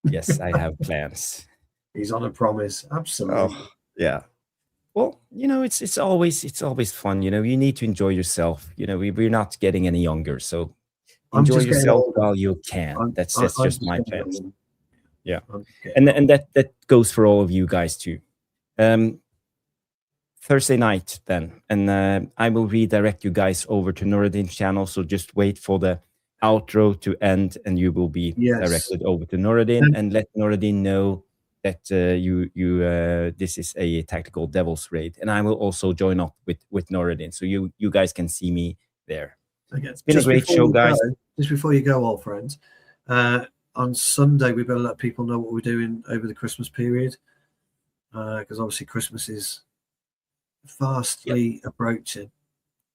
Yes, I have plans. He's on a promise. Absolutely. Oh, yeah. Well, it's always fun. You need to enjoy yourself. We're not getting any younger, so enjoy yourself while you can. That's just my plans. Yeah, and that goes for all of you guys too. Thursday night then, and I will redirect you guys over to Nuruddin's channel. So just wait for the outro to end, and you will be directed over to Nuruddin, and let Nuruddin know that this is a Tactical Devils raid, and I will also join up with Nuruddin, so you guys can see me there. Okay. It's been a great show, guys. Just before you go, old friends, on Sunday we better let people know what we're doing over the Christmas period, because obviously Christmas is fastly approaching.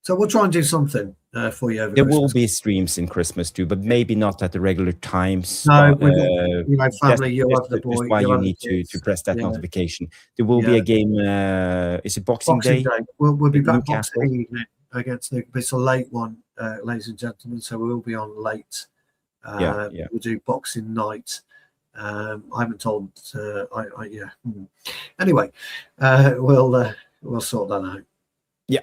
So we'll try and do something for you over There Christmas. will be streams in Christmas too, but maybe not at the regular times. No, family, you'll have the boy. That's why you need to press that notification. There will be a game. Is it Boxing Day? We'll be back Boxing evening against Newcastle. It's a late one, ladies and gentlemen, so we'll be on late. We'll do Boxing night. I haven't told. Anyway, we'll sort that out. Yeah.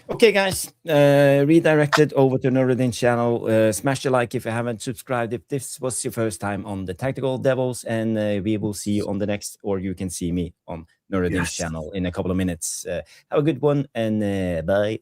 Okay, guys. Redirected over to Nuruddin's channel. Smash the like if you haven't subscribed. If this was your first time on the Tactical Devils, and we will see you on the next, or you can see me on Nuruddin's channel in a couple of minutes. Have a good one, and bye.